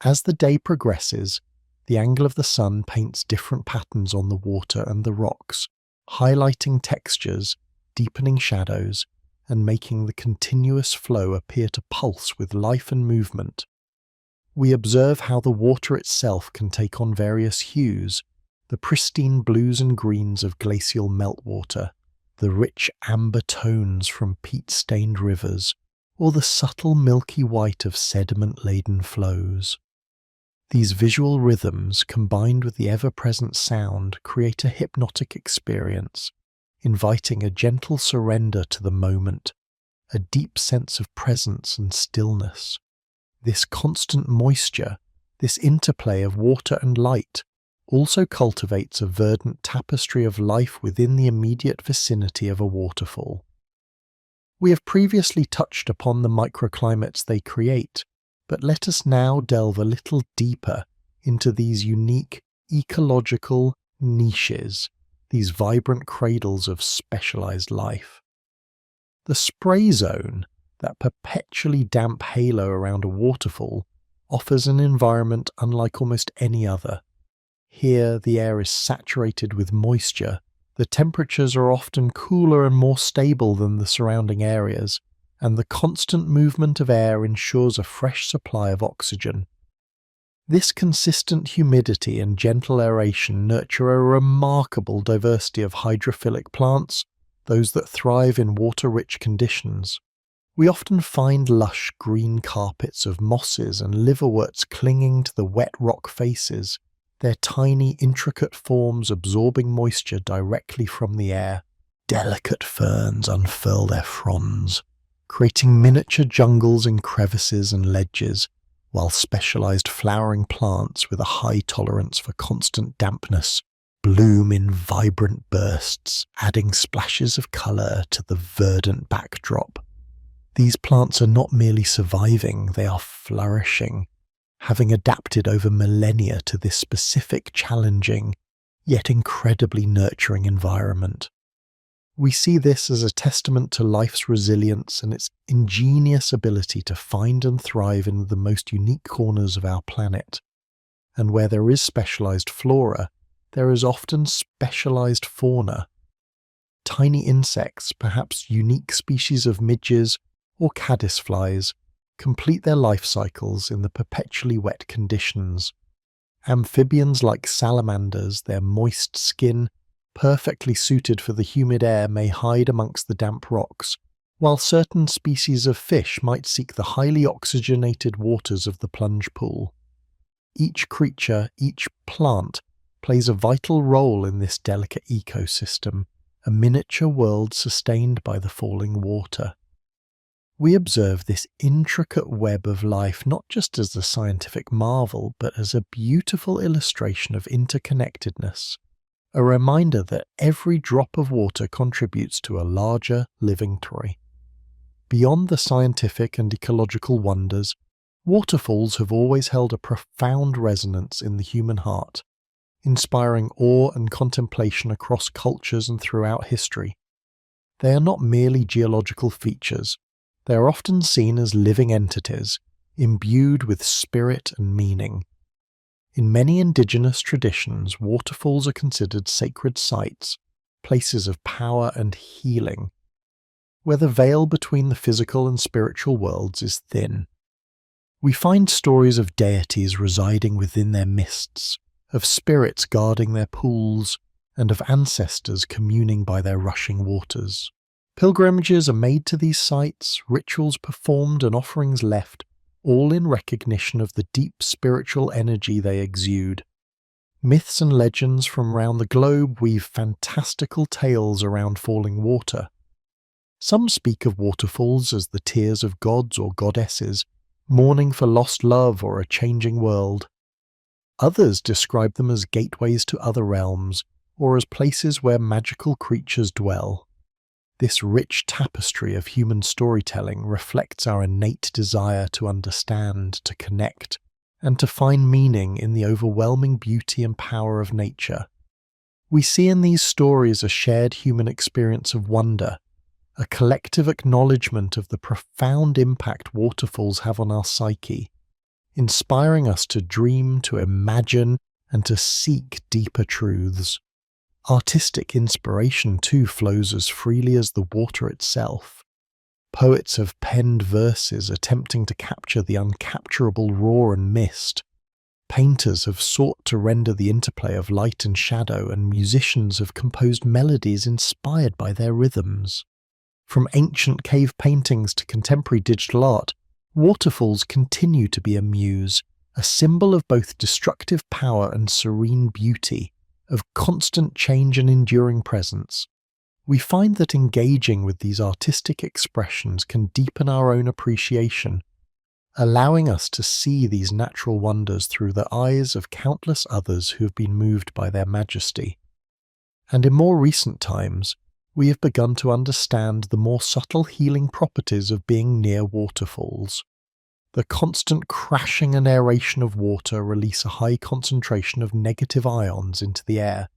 As the day progresses, the angle of the sun paints different patterns on the water and the rocks, highlighting textures, deepening shadows, and making the continuous flow appear to pulse with life and movement. We observe how the water itself can take on various hues, the pristine blues and greens of glacial meltwater, the rich amber tones from peat-stained rivers, or the subtle milky white of sediment-laden flows. These visual rhythms, combined with the ever-present sound, create a hypnotic experience, inviting a gentle surrender to the moment, a deep sense of presence and stillness. This constant moisture, this interplay of water and light, also cultivates a verdant tapestry of life within the immediate vicinity of a waterfall. We have previously touched upon the microclimates they create, but let us now delve a little deeper into these unique ecological niches, these vibrant cradles of specialized life. The spray zone, that perpetually damp halo around a waterfall, offers an environment unlike almost any other. Here, the air is saturated with moisture, the temperatures are often cooler and more stable than the surrounding areas, and the constant movement of air ensures a fresh supply of oxygen. This consistent humidity and gentle aeration nurture a remarkable diversity of hydrophilic plants, those that thrive in water-rich conditions. We often find lush green carpets of mosses and liverworts clinging to the wet rock faces, their tiny, intricate forms absorbing moisture directly from the air. Delicate ferns unfurl their fronds, creating miniature jungles in crevices and ledges, while specialized flowering plants with a high tolerance for constant dampness bloom in vibrant bursts, adding splashes of color to the verdant backdrop. These plants are not merely surviving, they are flourishing, having adapted over millennia to this specific, challenging, yet incredibly nurturing environment. We see this as a testament to life's resilience and its ingenious ability to find and thrive in the most unique corners of our planet. And where there is specialized flora, there is often specialized fauna. Tiny insects, perhaps unique species of midges or caddisflies, complete their life cycles in the perpetually wet conditions. Amphibians like salamanders, their moist skin, perfectly suited for the humid air, may hide amongst the damp rocks, while certain species of fish might seek the highly oxygenated waters of the plunge pool. Each creature, each plant, plays a vital role in this delicate ecosystem, a miniature world sustained by the falling water. We observe this intricate web of life not just as a scientific marvel, but as a beautiful illustration of interconnectedness, a reminder that every drop of water contributes to a larger living tree. Beyond the scientific and ecological wonders, waterfalls have always held a profound resonance in the human heart, inspiring awe and contemplation across cultures and throughout history. They are not merely geological features. They are often seen as living entities, imbued with spirit and meaning. In many indigenous traditions, waterfalls are considered sacred sites, places of power and healing, where the veil between the physical and spiritual worlds is thin. We find stories of deities residing within their mists, of spirits guarding their pools, and of ancestors communing by their rushing waters. Pilgrimages are made to these sites, rituals performed and offerings left, all in recognition of the deep spiritual energy they exude. Myths and legends from around the globe weave fantastical tales around falling water. Some speak of waterfalls as the tears of gods or goddesses, mourning for lost love or a changing world. Others describe them as gateways to other realms, or as places where magical creatures dwell. This rich tapestry of human storytelling reflects our innate desire to understand, to connect, and to find meaning in the overwhelming beauty and power of nature. We see in these stories a shared human experience of wonder, a collective acknowledgement of the profound impact waterfalls have on our psyche, inspiring us to dream, to imagine, and to seek deeper truths. Artistic inspiration too flows as freely as the water itself. Poets have penned verses attempting to capture the uncapturable roar and mist, Painters have sought to render the interplay of light and shadow, and musicians have composed melodies inspired by their rhythms. From ancient cave paintings to contemporary digital art, waterfalls continue to be a muse, a symbol of both destructive power and serene beauty, of constant change and enduring presence. We find that engaging with these artistic expressions can deepen our own appreciation, allowing us to see these natural wonders through the eyes of countless others who have been moved by their majesty. And in more recent times, we have begun to understand the more subtle healing properties of being near waterfalls. The constant crashing and aeration of water release a high concentration of negative ions into the air.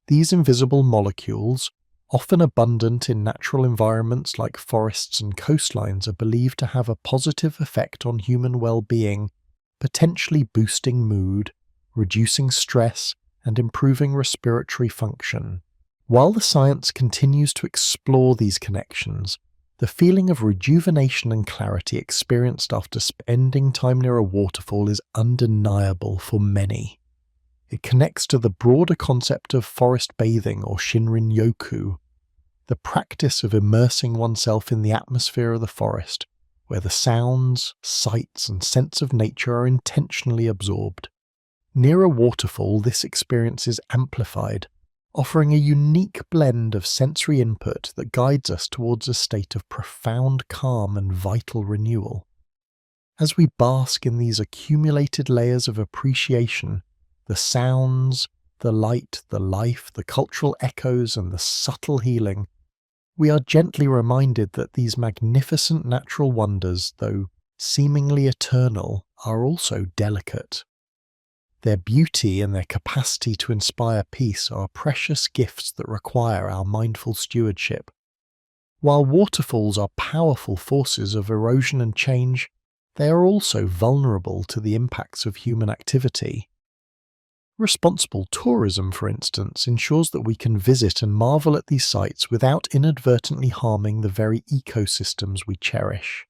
These invisible molecules, often abundant in natural environments like forests and coastlines, are believed to have a positive effect on human well-being, potentially boosting mood, reducing stress, and improving respiratory function. While the science continues to explore these connections, the feeling of rejuvenation and clarity experienced after spending time near a waterfall is undeniable for many. It connects to the broader concept of forest bathing or Shinrin-yoku, the practice of immersing oneself in the atmosphere of the forest, where the sounds, sights, and sense of nature are intentionally absorbed. Near a waterfall, this experience is amplified, offering a unique blend of sensory input that guides us towards a state of profound calm and vital renewal. As we bask in these accumulated layers of appreciation, the sounds, the light, the life, the cultural echoes, and the subtle healing, we are gently reminded that these magnificent natural wonders, though seemingly eternal, are also delicate. Their beauty and their capacity to inspire peace are precious gifts that require our mindful stewardship. While waterfalls are powerful forces of erosion and change, they are also vulnerable to the impacts of human activity. Responsible tourism, for instance, ensures that we can visit and marvel at these sites without inadvertently harming the very ecosystems we cherish.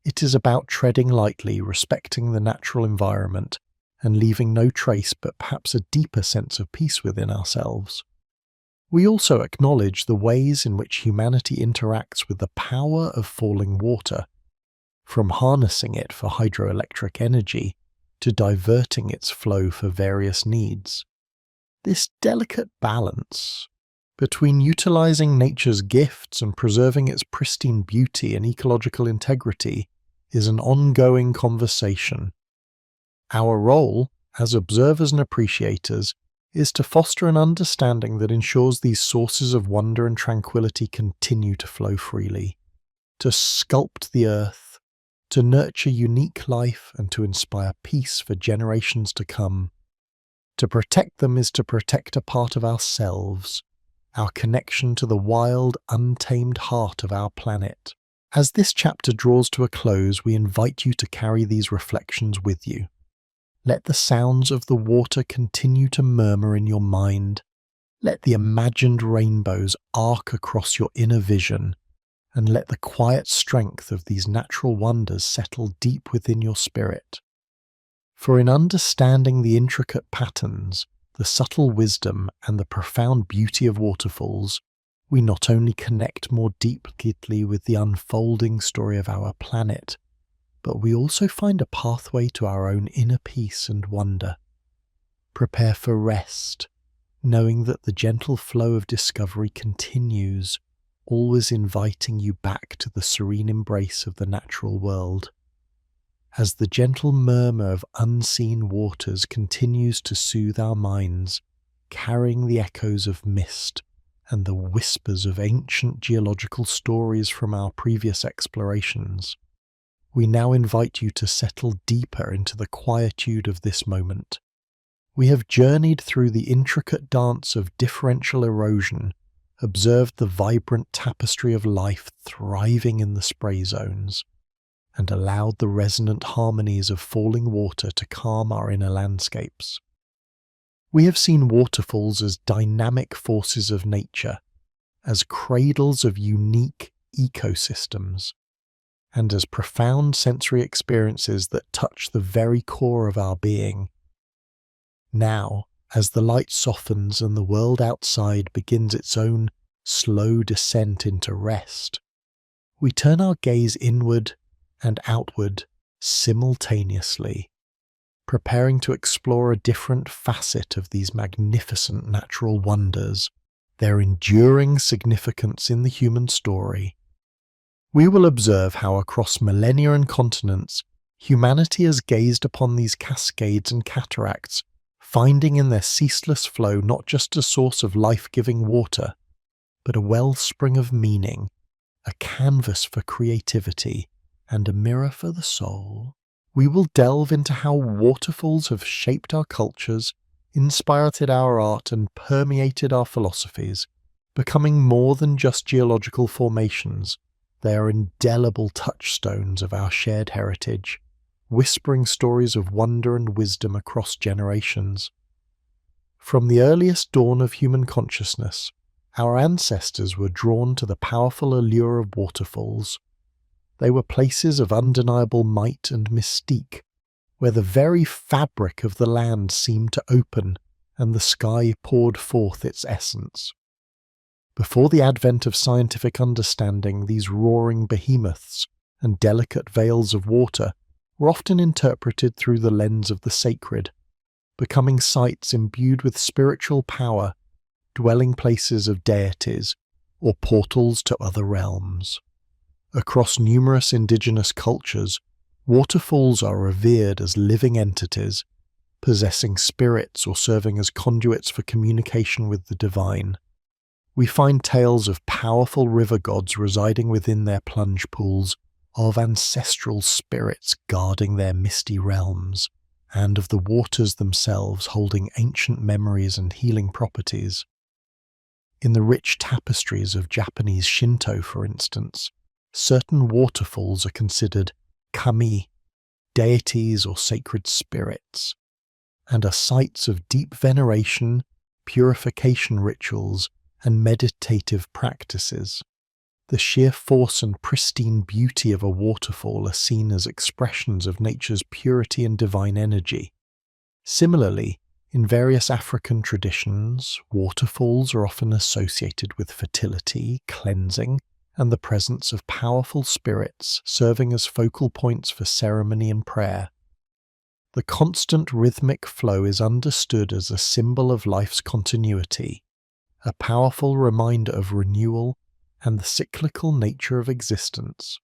It is about treading lightly, respecting the natural environment, and leaving no trace but perhaps a deeper sense of peace within ourselves. We also acknowledge the ways in which humanity interacts with the power of falling water, from harnessing it for hydroelectric energy to diverting its flow for various needs. This delicate balance between utilizing nature's gifts and preserving its pristine beauty and ecological integrity is an ongoing conversation. Our role, as observers and appreciators, is to foster an understanding that ensures these sources of wonder and tranquility continue to flow freely, to sculpt the earth, to nurture unique life, and to inspire peace for generations to come. To protect them is to protect a part of ourselves, our connection to the wild, untamed heart of our planet. As this chapter draws to a close, we invite you to carry these reflections with you. Let the sounds of the water continue to murmur in your mind. Let the imagined rainbows arc across your inner vision, and let the quiet strength of these natural wonders settle deep within your spirit. For in understanding the intricate patterns, the subtle wisdom, and the profound beauty of waterfalls, we not only connect more deeply with the unfolding story of our planet, but we also find a pathway to our own inner peace and wonder. Prepare for rest, knowing that the gentle flow of discovery continues, always inviting you back to the serene embrace of the natural world. As the gentle murmur of unseen waters continues to soothe our minds, carrying the echoes of mist and the whispers of ancient geological stories from our previous explorations, we now invite you to settle deeper into the quietude of this moment. We have journeyed through the intricate dance of differential erosion, observed the vibrant tapestry of life thriving in the spray zones, and allowed the resonant harmonies of falling water to calm our inner landscapes. We have seen waterfalls as dynamic forces of nature, as cradles of unique ecosystems, and as profound sensory experiences that touch the very core of our being. Now, as the light softens and the world outside begins its own slow descent into rest, we turn our gaze inward and outward simultaneously, preparing to explore a different facet of these magnificent natural wonders, their enduring significance in the human story. We will observe how across millennia and continents, humanity has gazed upon these cascades and cataracts, finding in their ceaseless flow not just a source of life-giving water, but a wellspring of meaning, a canvas for creativity, and a mirror for the soul. We will delve into how waterfalls have shaped our cultures, inspired our art, and permeated our philosophies, becoming more than just geological formations. They are indelible touchstones of our shared heritage, whispering stories of wonder and wisdom across generations. From the earliest dawn of human consciousness, our ancestors were drawn to the powerful allure of waterfalls. They were places of undeniable might and mystique, where the very fabric of the land seemed to open and the sky poured forth its essence. Before the advent of scientific understanding, these roaring behemoths and delicate veils of water were often interpreted through the lens of the sacred, becoming sites imbued with spiritual power, dwelling places of deities, or portals to other realms. Across numerous indigenous cultures, waterfalls are revered as living entities, possessing spirits or serving as conduits for communication with the divine. We find tales of powerful river gods residing within their plunge pools, of ancestral spirits guarding their misty realms, and of the waters themselves holding ancient memories and healing properties. In the rich tapestries of Japanese Shinto, for instance, certain waterfalls are considered kami, deities or sacred spirits, and are sites of deep veneration, purification rituals, and meditative practices. The sheer force and pristine beauty of a waterfall are seen as expressions of nature's purity and divine energy. Similarly, in various African traditions, waterfalls are often associated with fertility, cleansing, and the presence of powerful spirits, serving as focal points for ceremony and prayer. The constant rhythmic flow is understood as a symbol of life's continuity, a powerful reminder of renewal and the cyclical nature of existence.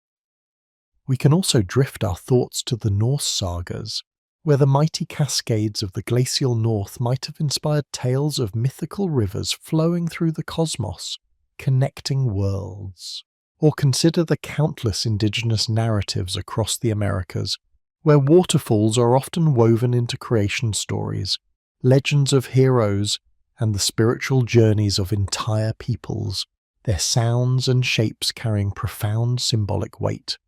We can also drift our thoughts to the Norse sagas, where the mighty cascades of the glacial north might have inspired tales of mythical rivers flowing through the cosmos, connecting worlds. Or consider the countless indigenous narratives across the Americas, where waterfalls are often woven into creation stories, legends of heroes, and the spiritual journeys of entire peoples, their sounds and shapes carrying profound symbolic weight.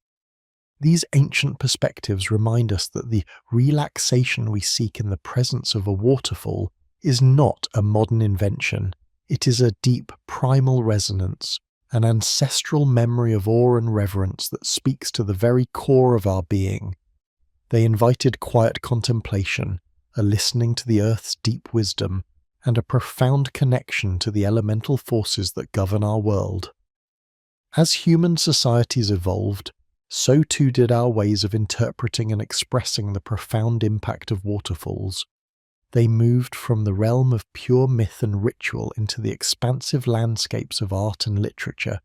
These ancient perspectives remind us that the relaxation we seek in the presence of a waterfall is not a modern invention. It is a deep, primal resonance, an ancestral memory of awe and reverence that speaks to the very core of our being. They invited quiet contemplation, a listening to the earth's deep wisdom, and a profound connection to the elemental forces that govern our world. As human societies evolved, so too did our ways of interpreting and expressing the profound impact of waterfalls. They moved from the realm of pure myth and ritual into the expansive landscapes of art and literature,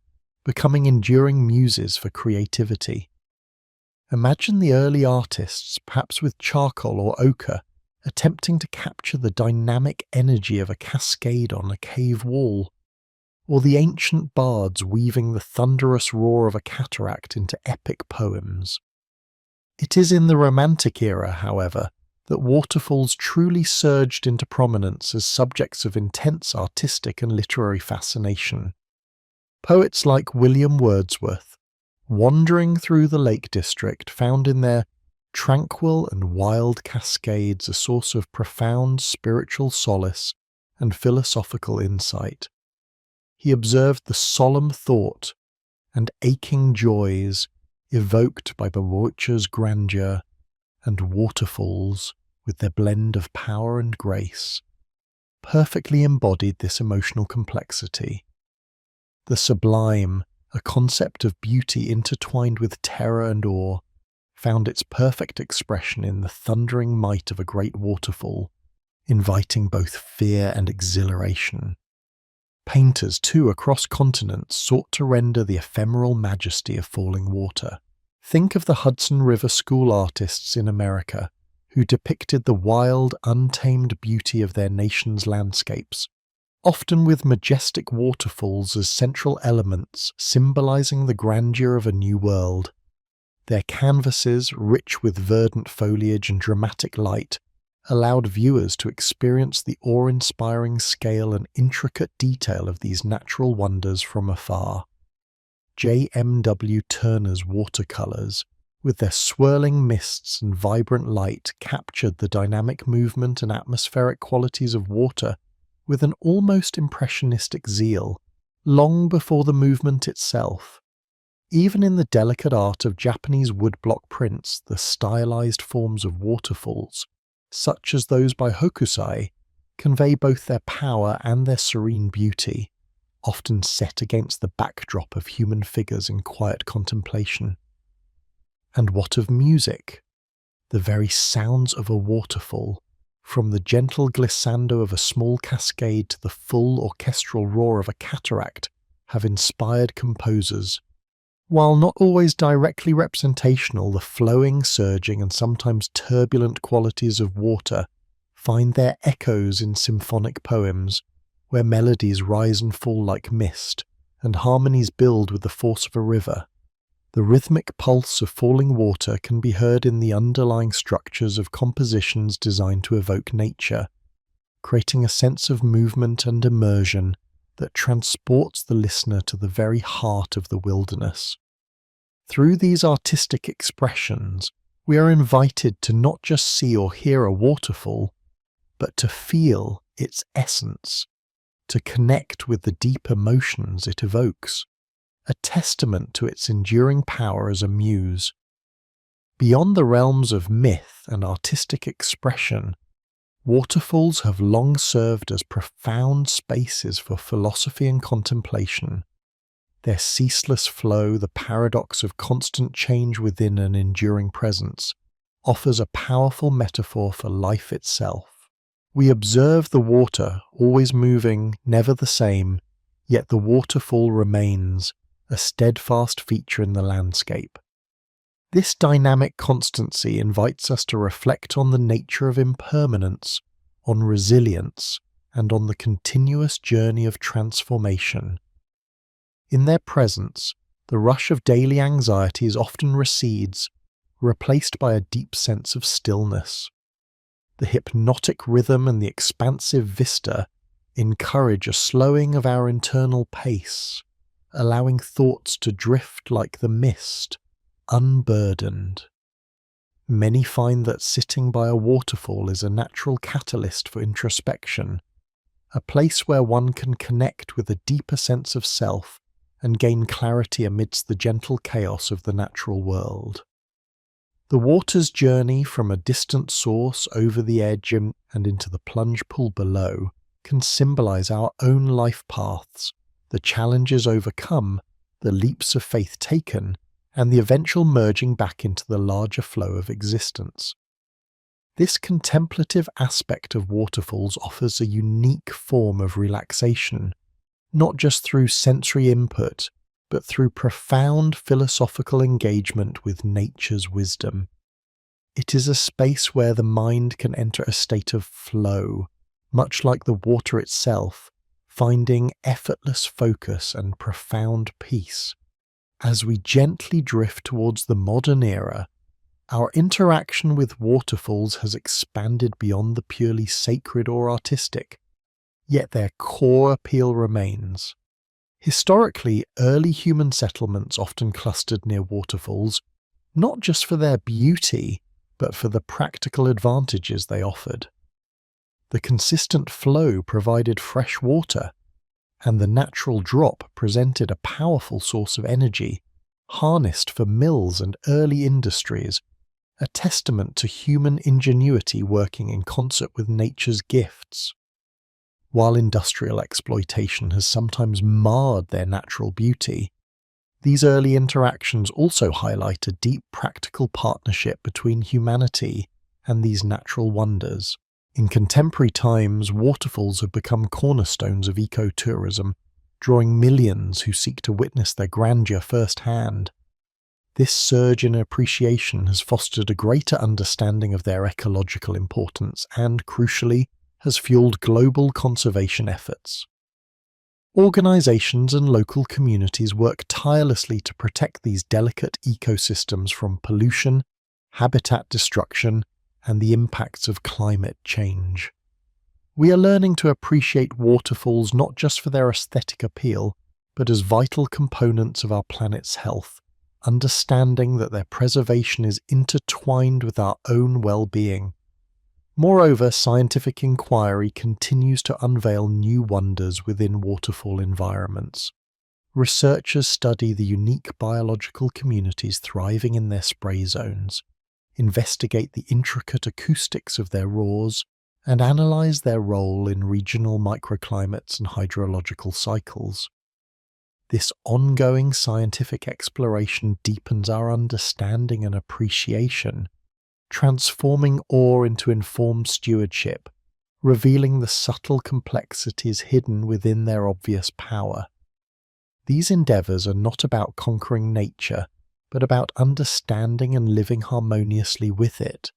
becoming enduring muses for creativity. Imagine the early artists, perhaps with charcoal or ochre, attempting to capture the dynamic energy of a cascade on a cave wall, or the ancient bards weaving the thunderous roar of a cataract into epic poems. It is in the Romantic era, however, that waterfalls truly surged into prominence as subjects of intense artistic and literary fascination. Poets like William Wordsworth, wandering through the Lake District, found in their tranquil and wild cascades a source of profound spiritual solace and philosophical insight. He observed the solemn thought and aching joys evoked by Bawocha's grandeur, and Waterfalls, with their blend of power and grace, perfectly embodied this emotional complexity. The sublime, a concept of beauty intertwined with terror and awe, found its perfect expression in the thundering might of a great waterfall, inviting both fear and exhilaration. Painters, too, across continents sought to render the ephemeral majesty of falling water. Think of the Hudson River School artists in America, who depicted the wild, untamed beauty of their nation's landscapes, often with majestic waterfalls as central elements symbolizing the grandeur of a new world. Their canvases, rich with verdant foliage and dramatic light, allowed viewers to experience the awe-inspiring scale and intricate detail of these natural wonders from afar. J.M.W. Turner's watercolors, with their swirling mists and vibrant light, captured the dynamic movement and atmospheric qualities of water with an almost impressionistic zeal, long before the movement itself. Even in the delicate art of Japanese woodblock prints, the stylized forms of waterfalls, such as those by Hokusai, convey both their power and their serene beauty, often set against the backdrop of human figures in quiet contemplation. And what of music? The very sounds of a waterfall, from the gentle glissando of a small cascade to the full orchestral roar of a cataract, have inspired composers. While not always directly representational, the flowing, surging, and sometimes turbulent qualities of water find their echoes in symphonic poems, where melodies rise and fall like mist, and harmonies build with the force of a river. The rhythmic pulse of falling water can be heard in the underlying structures of compositions designed to evoke nature, creating a sense of movement and immersion that transports the listener to the very heart of the wilderness. Through these artistic expressions, we are invited to not just see or hear a waterfall, but to feel its essence, to connect with the deep emotions it evokes, a testament to its enduring power as a muse. Beyond the realms of myth and artistic expression, waterfalls have long served as profound spaces for philosophy and contemplation. Their ceaseless flow, the paradox of constant change within an enduring presence, offers a powerful metaphor for life itself. We observe the water, always moving, never the same, yet the waterfall remains, a steadfast feature in the landscape. This dynamic constancy invites us to reflect on the nature of impermanence, on resilience, and on the continuous journey of transformation. In their presence, the rush of daily anxieties often recedes, replaced by a deep sense of stillness. The hypnotic rhythm and the expansive vista encourage a slowing of our internal pace, allowing thoughts to drift like the mist, unburdened. Many find that sitting by a waterfall is a natural catalyst for introspection, a place where one can connect with a deeper sense of self and gain clarity amidst the gentle chaos of the natural world. The water's journey from a distant source over the edge and into the plunge pool below can symbolize our own life paths, the challenges overcome, the leaps of faith taken, and the eventual merging back into the larger flow of existence. This contemplative aspect of waterfalls offers a unique form of relaxation, not just through sensory input, but through profound philosophical engagement with nature's wisdom. It is a space where the mind can enter a state of flow, much like the water itself, finding effortless focus and profound peace. As we gently drift towards the modern era, our interaction with waterfalls has expanded beyond the purely sacred or artistic, yet their core appeal remains. Historically, early human settlements often clustered near waterfalls, not just for their beauty, but for the practical advantages they offered. The consistent flow provided fresh water, and the natural drop presented a powerful source of energy, harnessed for mills and early industries, a testament to human ingenuity working in concert with nature's gifts. While industrial exploitation has sometimes marred their natural beauty, these early interactions also highlight a deep practical partnership between humanity and these natural wonders. In contemporary times, waterfalls have become cornerstones of ecotourism, drawing millions who seek to witness their grandeur firsthand. This surge in appreciation has fostered a greater understanding of their ecological importance and, crucially, has fueled global conservation efforts. Organizations and local communities work tirelessly to protect these delicate ecosystems from pollution, habitat destruction, and the impacts of climate change. We are learning to appreciate waterfalls not just for their aesthetic appeal, but as vital components of our planet's health, understanding that their preservation is intertwined with our own well-being. Moreover, scientific inquiry continues to unveil new wonders within waterfall environments. Researchers study the unique biological communities thriving in their spray zones, investigate the intricate acoustics of their roars, and analyze their role in regional microclimates and hydrological cycles. This ongoing scientific exploration deepens our understanding and appreciation, transforming awe into informed stewardship, revealing the subtle complexities hidden within their obvious power. These endeavors are not about conquering nature, but about understanding and living harmoniously with it,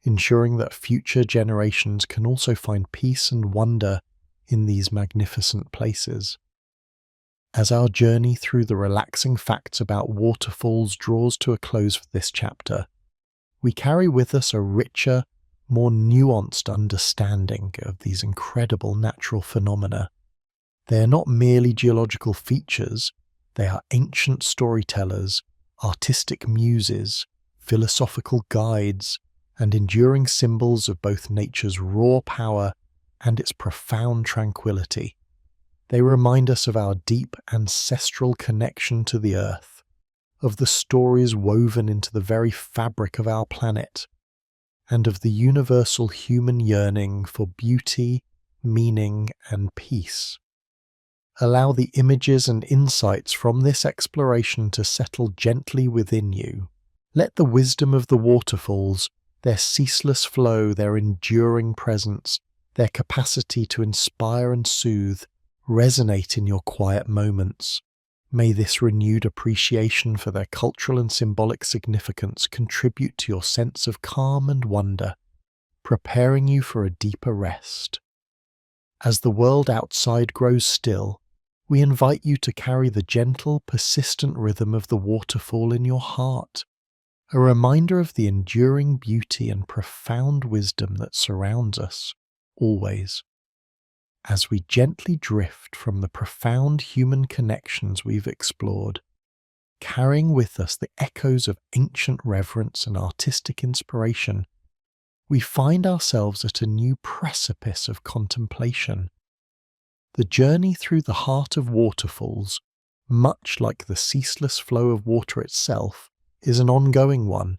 ensuring that future generations can also find peace and wonder in these magnificent places. As our journey through the relaxing facts about waterfalls draws to a close for this chapter, we carry with us a richer, more nuanced understanding of these incredible natural phenomena. They are not merely geological features, they are ancient storytellers, artistic muses, philosophical guides, and enduring symbols of both nature's raw power and its profound tranquility. They remind us of our deep ancestral connection to the earth, of the stories woven into the very fabric of our planet, and of the universal human yearning for beauty, meaning, and peace. Allow the images and insights from this exploration to settle gently within you. Let the wisdom of the waterfalls, their ceaseless flow, their enduring presence, their capacity to inspire and soothe, resonate in your quiet moments. May this renewed appreciation for their cultural and symbolic significance contribute to your sense of calm and wonder, preparing you for a deeper rest. As the world outside grows still, we invite you to carry the gentle, persistent rhythm of the waterfall in your heart, a reminder of the enduring beauty and profound wisdom that surrounds us, always. As we gently drift from the profound human connections we've explored, carrying with us the echoes of ancient reverence and artistic inspiration, we find ourselves at a new precipice of contemplation. The journey through the heart of waterfalls, much like the ceaseless flow of water itself, is an ongoing one,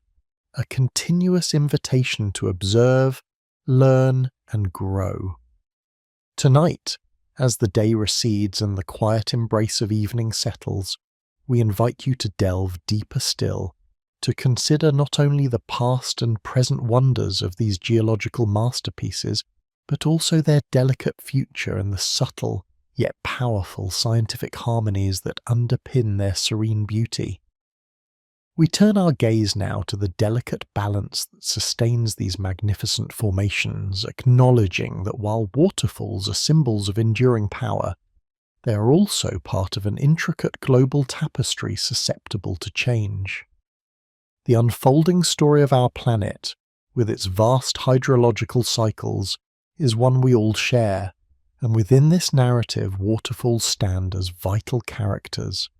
a continuous invitation to observe, learn, and grow. Tonight, as the day recedes and the quiet embrace of evening settles, we invite you to delve deeper still, to consider not only the past and present wonders of these geological masterpieces, but also their delicate future and the subtle, yet powerful scientific harmonies that underpin their serene beauty. We turn our gaze now to the delicate balance that sustains these magnificent formations, acknowledging that while waterfalls are symbols of enduring power, they are also part of an intricate global tapestry susceptible to change. The unfolding story of our planet, with its vast hydrological cycles, is one we all share, and within this narrative waterfalls stand as vital characters.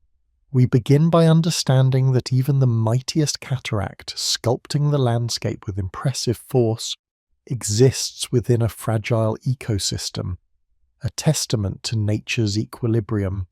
We begin by understanding that even the mightiest cataract, sculpting the landscape with impressive force, exists within a fragile ecosystem, a testament to nature's equilibrium.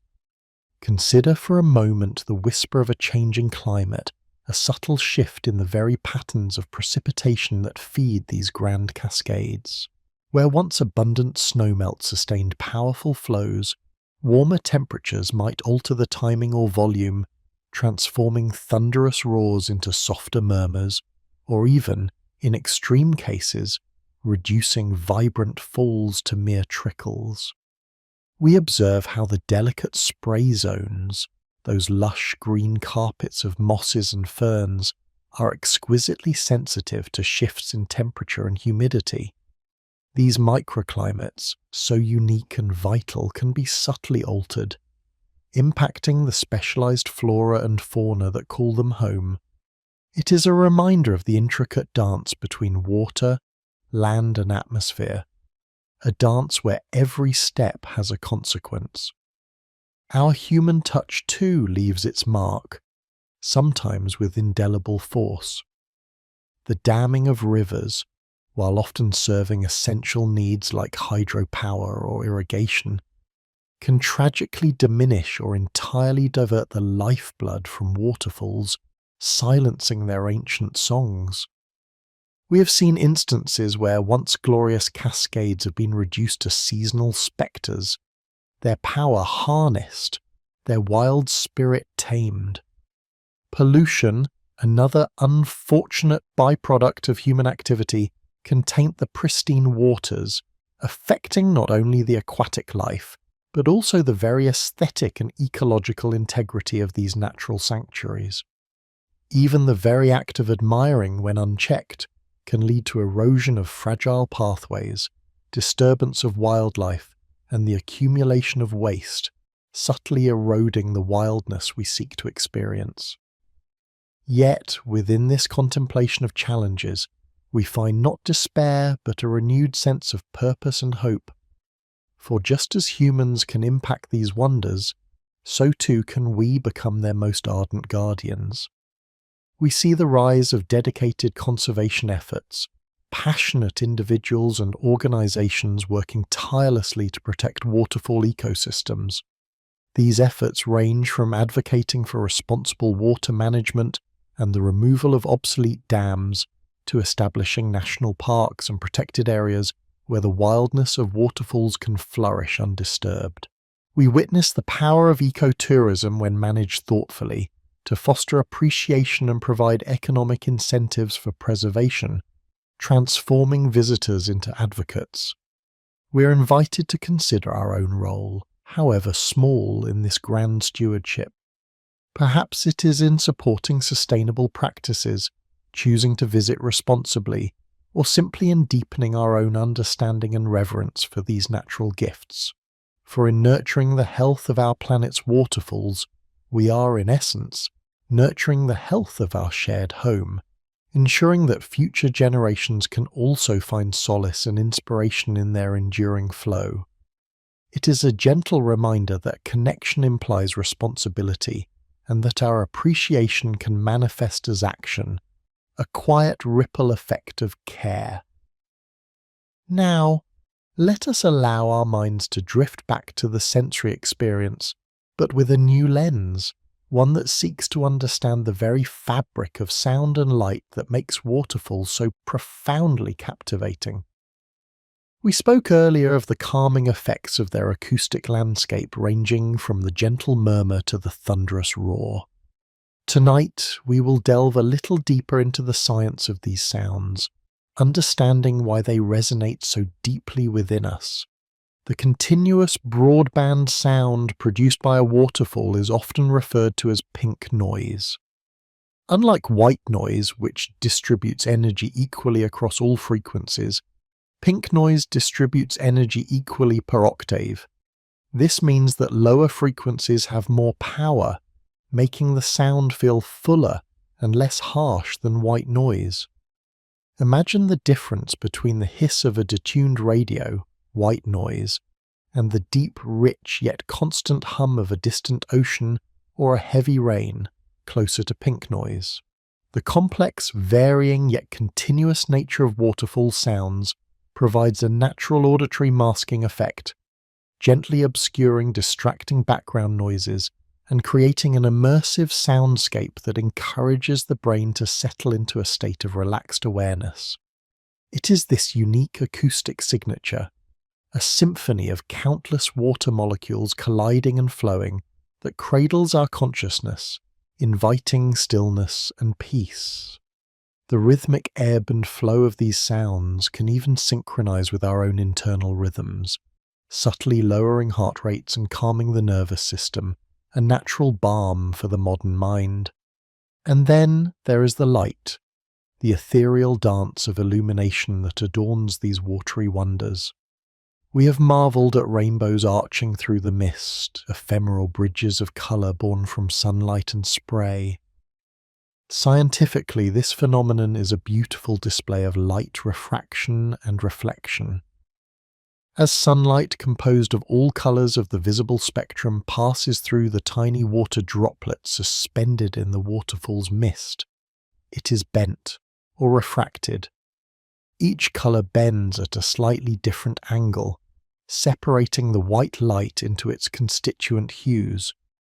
Consider for a moment the whisper of a changing climate, a subtle shift in the very patterns of precipitation that feed these grand cascades. Where once abundant snowmelt sustained powerful flows, warmer temperatures might alter the timing or volume, transforming thunderous roars into softer murmurs, or even, in extreme cases, reducing vibrant falls to mere trickles. We observe how the delicate spray zones, those lush green carpets of mosses and ferns, are exquisitely sensitive to shifts in temperature and humidity. These microclimates, so unique and vital, can be subtly altered, impacting the specialized flora and fauna that call them home. It is a reminder of the intricate dance between water, land and atmosphere, a dance where every step has a consequence. Our human touch too leaves its mark, sometimes with indelible force. The damming of rivers, while often serving essential needs like hydropower or irrigation, can tragically diminish or entirely divert the lifeblood from waterfalls, silencing their ancient songs. We have seen instances where once glorious cascades have been reduced to seasonal spectres, their power harnessed, their wild spirit tamed. Pollution, another unfortunate byproduct of human activity, can taint the pristine waters, affecting not only the aquatic life, but also the very aesthetic and ecological integrity of these natural sanctuaries. Even the very act of admiring, when unchecked, can lead to erosion of fragile pathways, disturbance of wildlife, and the accumulation of waste, subtly eroding the wildness we seek to experience. Yet, within this contemplation of challenges, we find not despair but a renewed sense of purpose and hope. For just as humans can impact these wonders, so too can we become their most ardent guardians. We see the rise of dedicated conservation efforts, passionate individuals and organizations working tirelessly to protect waterfall ecosystems. These efforts range from advocating for responsible water management and the removal of obsolete dams to establishing national parks and protected areas where the wildness of waterfalls can flourish undisturbed. We witness the power of ecotourism when managed thoughtfully to foster appreciation and provide economic incentives for preservation, transforming visitors into advocates. We are invited to consider our own role, however small, in this grand stewardship. Perhaps it is in supporting sustainable practices, choosing to visit responsibly, or simply in deepening our own understanding and reverence for these natural gifts. For in nurturing the health of our planet's waterfalls, we are, in essence, nurturing the health of our shared home, ensuring that future generations can also find solace and inspiration in their enduring flow. It is a gentle reminder that connection implies responsibility, and that our appreciation can manifest as action, a quiet ripple effect of care. Now, let us allow our minds to drift back to the sensory experience, but with a new lens, one that seeks to understand the very fabric of sound and light that makes waterfalls so profoundly captivating. We spoke earlier of the calming effects of their acoustic landscape ranging from the gentle murmur to the thunderous roar. Tonight, we will delve a little deeper into the science of these sounds, understanding why they resonate so deeply within us. The continuous broadband sound produced by a waterfall is often referred to as pink noise. Unlike white noise, which distributes energy equally across all frequencies, pink noise distributes energy equally per octave. This means that lower frequencies have more power, making the sound feel fuller and less harsh than white noise. Imagine the difference between the hiss of a detuned radio, white noise, and the deep, rich yet constant hum of a distant ocean or a heavy rain, closer to pink noise. The complex, varying yet continuous nature of waterfall sounds provides a natural auditory masking effect, gently obscuring distracting background noises and creating an immersive soundscape that encourages the brain to settle into a state of relaxed awareness. It is this unique acoustic signature, a symphony of countless water molecules colliding and flowing, that cradles our consciousness, inviting stillness and peace. The rhythmic ebb and flow of these sounds can even synchronize with our own internal rhythms, subtly lowering heart rates and calming the nervous system, a natural balm for the modern mind. And then there is the light, the ethereal dance of illumination that adorns these watery wonders. We have marvelled at rainbows arching through the mist, ephemeral bridges of colour born from sunlight and spray. Scientifically, this phenomenon is a beautiful display of light refraction and reflection. As sunlight, composed of all colours of the visible spectrum, passes through the tiny water droplets suspended in the waterfall's mist, it is bent or refracted. Each colour bends at a slightly different angle, separating the white light into its constituent hues: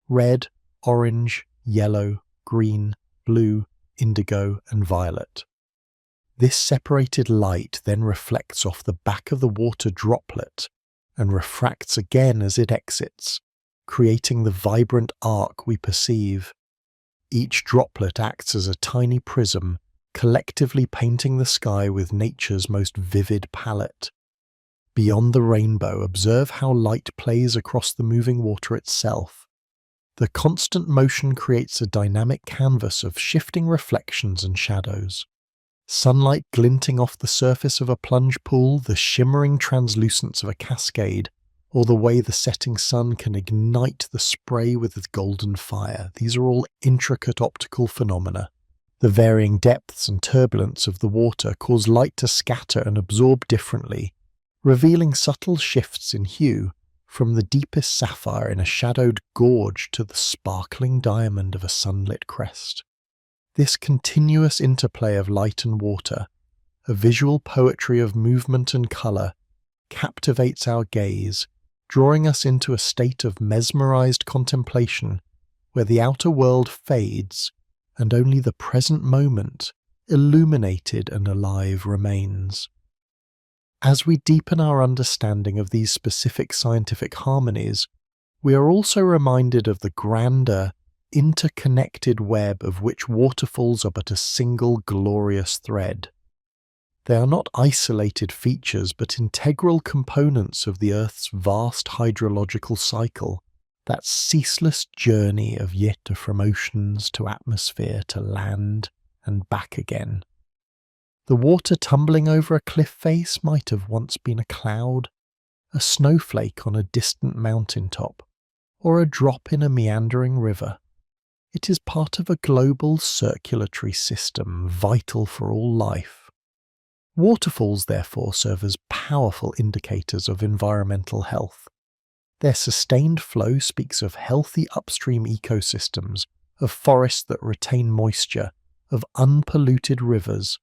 red, orange, yellow, green, blue, indigo, and violet. This separated light then reflects off the back of the water droplet and refracts again as it exits, creating the vibrant arc we perceive. Each droplet acts as a tiny prism, collectively painting the sky with nature's most vivid palette. Beyond the rainbow, observe how light plays across the moving water itself. The constant motion creates a dynamic canvas of shifting reflections and shadows. Sunlight glinting off the surface of a plunge pool, the shimmering translucence of a cascade, or the way the setting sun can ignite the spray with its golden fire. These are all intricate optical phenomena. The varying depths and turbulence of the water cause light to scatter and absorb differently, revealing subtle shifts in hue, from the deepest sapphire in a shadowed gorge to the sparkling diamond of a sunlit crest. This continuous interplay of light and water, a visual poetry of movement and colour, captivates our gaze, drawing us into a state of mesmerized contemplation where the outer world fades and only the present moment, illuminated and alive, remains. As we deepen our understanding of these specific scientific harmonies, we are also reminded of the grander, interconnected web of which waterfalls are but a single glorious thread. They are not isolated features but integral components of the Earth's vast hydrological cycle, that ceaseless journey of yet from oceans to atmosphere to land and back again. The water tumbling over a cliff face might have once been a cloud, a snowflake on a distant mountain top, or a drop in a meandering river. It is part of a global circulatory system vital for all life. Waterfalls, therefore, serve as powerful indicators of environmental health. Their sustained flow speaks of healthy upstream ecosystems, of forests that retain moisture, of unpolluted rivers.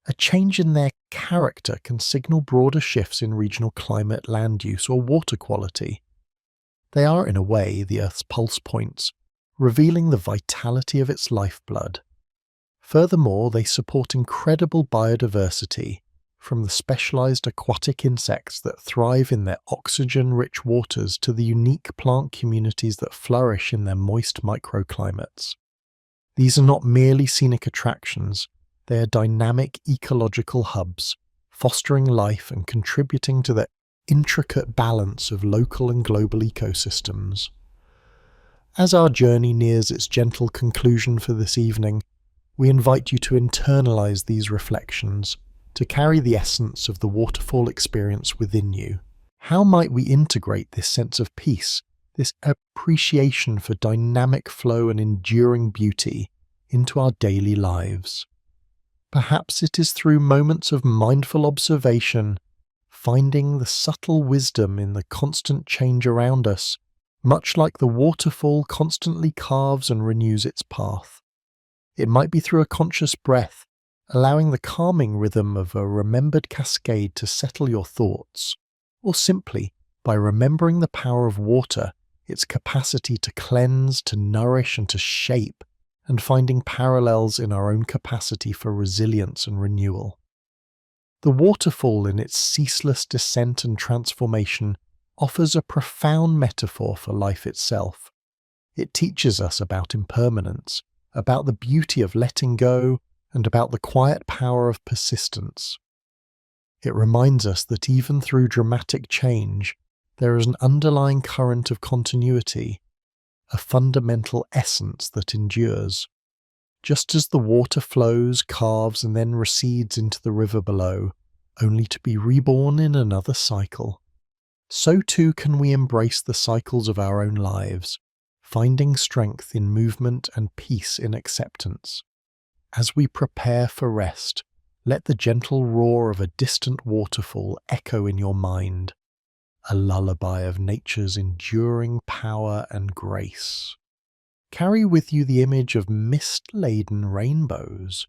A change in their character can signal broader shifts in regional climate, land use, or water quality. They are, in a way, the Earth's pulse points, revealing the vitality of its lifeblood. Furthermore, they support incredible biodiversity, from the specialized aquatic insects that thrive in their oxygen-rich waters to the unique plant communities that flourish in their moist microclimates. These are not merely scenic attractions, they are dynamic ecological hubs, fostering life and contributing to the intricate balance of local and global ecosystems. As our journey nears its gentle conclusion for this evening, we invite you to internalize these reflections, to carry the essence of the waterfall experience within you. How might we integrate this sense of peace, this appreciation for dynamic flow and enduring beauty, into our daily lives? Perhaps it is through moments of mindful observation, finding the subtle wisdom in the constant change around us, much like the waterfall constantly carves and renews its path. It might be through a conscious breath, allowing the calming rhythm of a remembered cascade to settle your thoughts, or simply by remembering the power of water its capacity to cleanse, to nourish, and to shape, and finding parallels in our own capacity for resilience and renewal. The waterfall, in its ceaseless descent and transformation, offers a profound metaphor for life itself. It teaches us about impermanence, about the beauty of letting go, and about the quiet power of persistence. It reminds us that even through dramatic change, there is an underlying current of continuity, a fundamental essence that endures. Just as the water flows, carves, and then recedes into the river below, only to be reborn in another cycle, so too can we embrace the cycles of our own lives, finding strength in movement and peace in acceptance. As we prepare for rest, let the gentle roar of a distant waterfall echo in your mind, a lullaby of nature's enduring power and grace. Carry with you the image of mist-laden rainbows,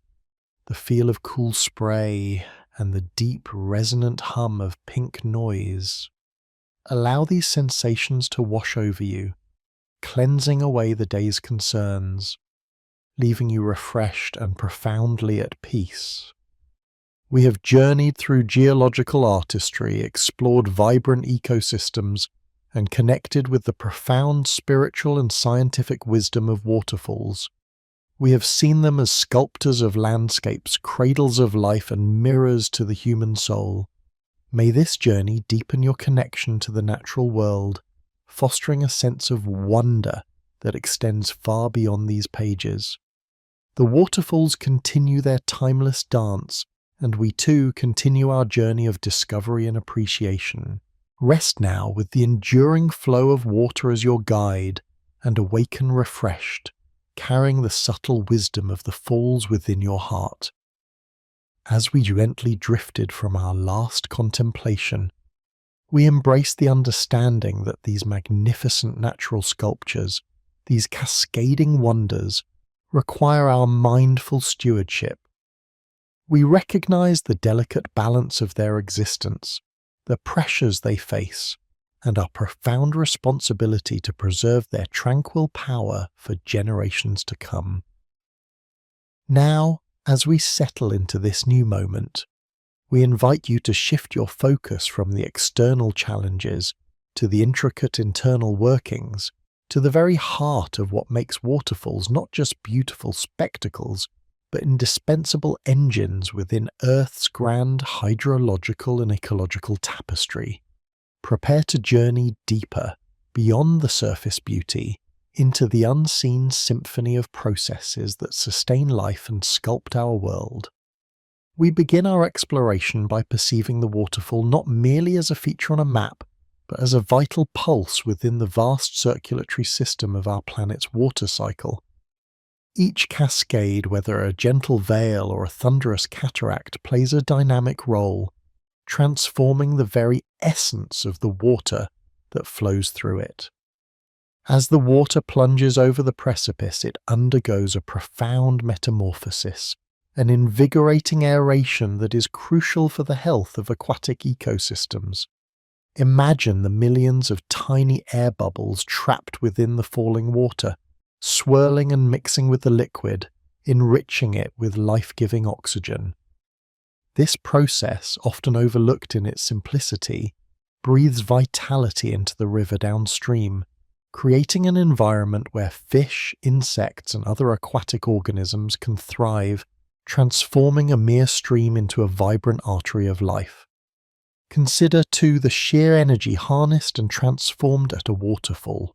the feel of cool spray, and the deep, resonant hum of pink noise. Allow these sensations to wash over you, cleansing away the day's concerns, leaving you refreshed and profoundly at peace. We have journeyed through geological artistry, explored vibrant ecosystems, and connected with the profound spiritual and scientific wisdom of waterfalls. We have seen them as sculptors of landscapes, cradles of life, and mirrors to the human soul. May this journey deepen your connection to the natural world, fostering a sense of wonder that extends far beyond these pages. The waterfalls continue their timeless dance, and we too continue our journey of discovery and appreciation. Rest now with the enduring flow of water as your guide, and awaken refreshed, carrying the subtle wisdom of the falls within your heart. As we gently drifted from our last contemplation, we embraced the understanding that these magnificent natural sculptures, these cascading wonders, require our mindful stewardship. We recognize the delicate balance of their existence, the pressures they face, and our profound responsibility to preserve their tranquil power for generations to come. Now, as we settle into this new moment, we invite you to shift your focus from the external challenges to the intricate internal workings, to the very heart of what makes waterfalls not just beautiful spectacles, but indispensable engines within Earth's grand hydrological and ecological tapestry. Prepare to journey deeper, beyond the surface beauty, into the unseen symphony of processes that sustain life and sculpt our world. We begin our exploration by perceiving the waterfall not merely as a feature on a map, but as a vital pulse within the vast circulatory system of our planet's water cycle. Each cascade, whether a gentle vale or a thunderous cataract, plays a dynamic role, transforming the very essence of the water that flows through it. As the water plunges over the precipice, it undergoes a profound metamorphosis, an invigorating aeration that is crucial for the health of aquatic ecosystems. Imagine the millions of tiny air bubbles trapped within the falling water, swirling and mixing with the liquid, enriching it with life-giving oxygen. This process, often overlooked in its simplicity, breathes vitality into the river downstream, creating an environment where fish, insects, and other aquatic organisms can thrive, transforming a mere stream into a vibrant artery of life. Consider, too, the sheer energy harnessed and transformed at a waterfall.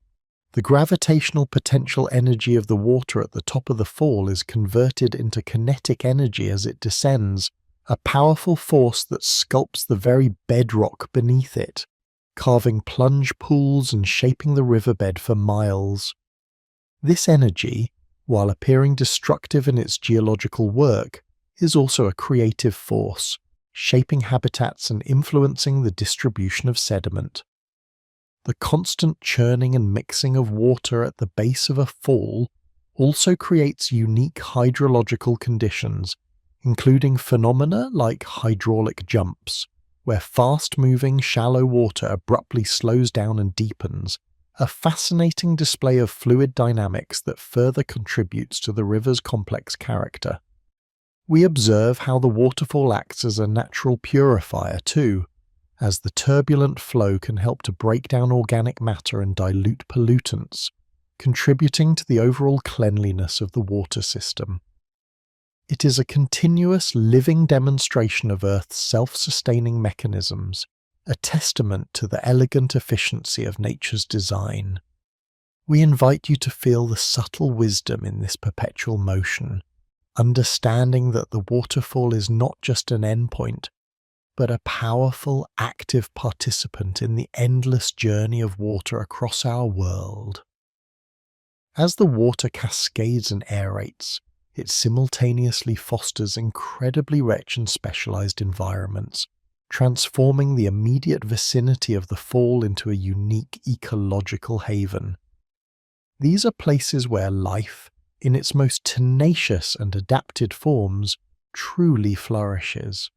The gravitational potential energy of the water at the top of the fall is converted into kinetic energy as it descends, a powerful force that sculpts the very bedrock beneath it, carving plunge pools and shaping the riverbed for miles. This energy, while appearing destructive in its geological work, is also a creative force, shaping habitats and influencing the distribution of sediment. The constant churning and mixing of water at the base of a fall also creates unique hydrological conditions, including phenomena like hydraulic jumps, where fast-moving shallow water abruptly slows down and deepens, a fascinating display of fluid dynamics that further contributes to the river's complex character. We observe how the waterfall acts as a natural purifier too, as the turbulent flow can help to break down organic matter and dilute pollutants, contributing to the overall cleanliness of the water system. It is a continuous living demonstration of Earth's self-sustaining mechanisms, a testament to the elegant efficiency of nature's design. We invite you to feel the subtle wisdom in this perpetual motion, understanding that the waterfall is not just an endpoint, but a powerful, active participant in the endless journey of water across our world. As the water cascades and aerates, it simultaneously fosters incredibly rich and specialized environments, transforming the immediate vicinity of the fall into a unique ecological haven. These are places where life, in its most tenacious and adapted forms, truly flourishes.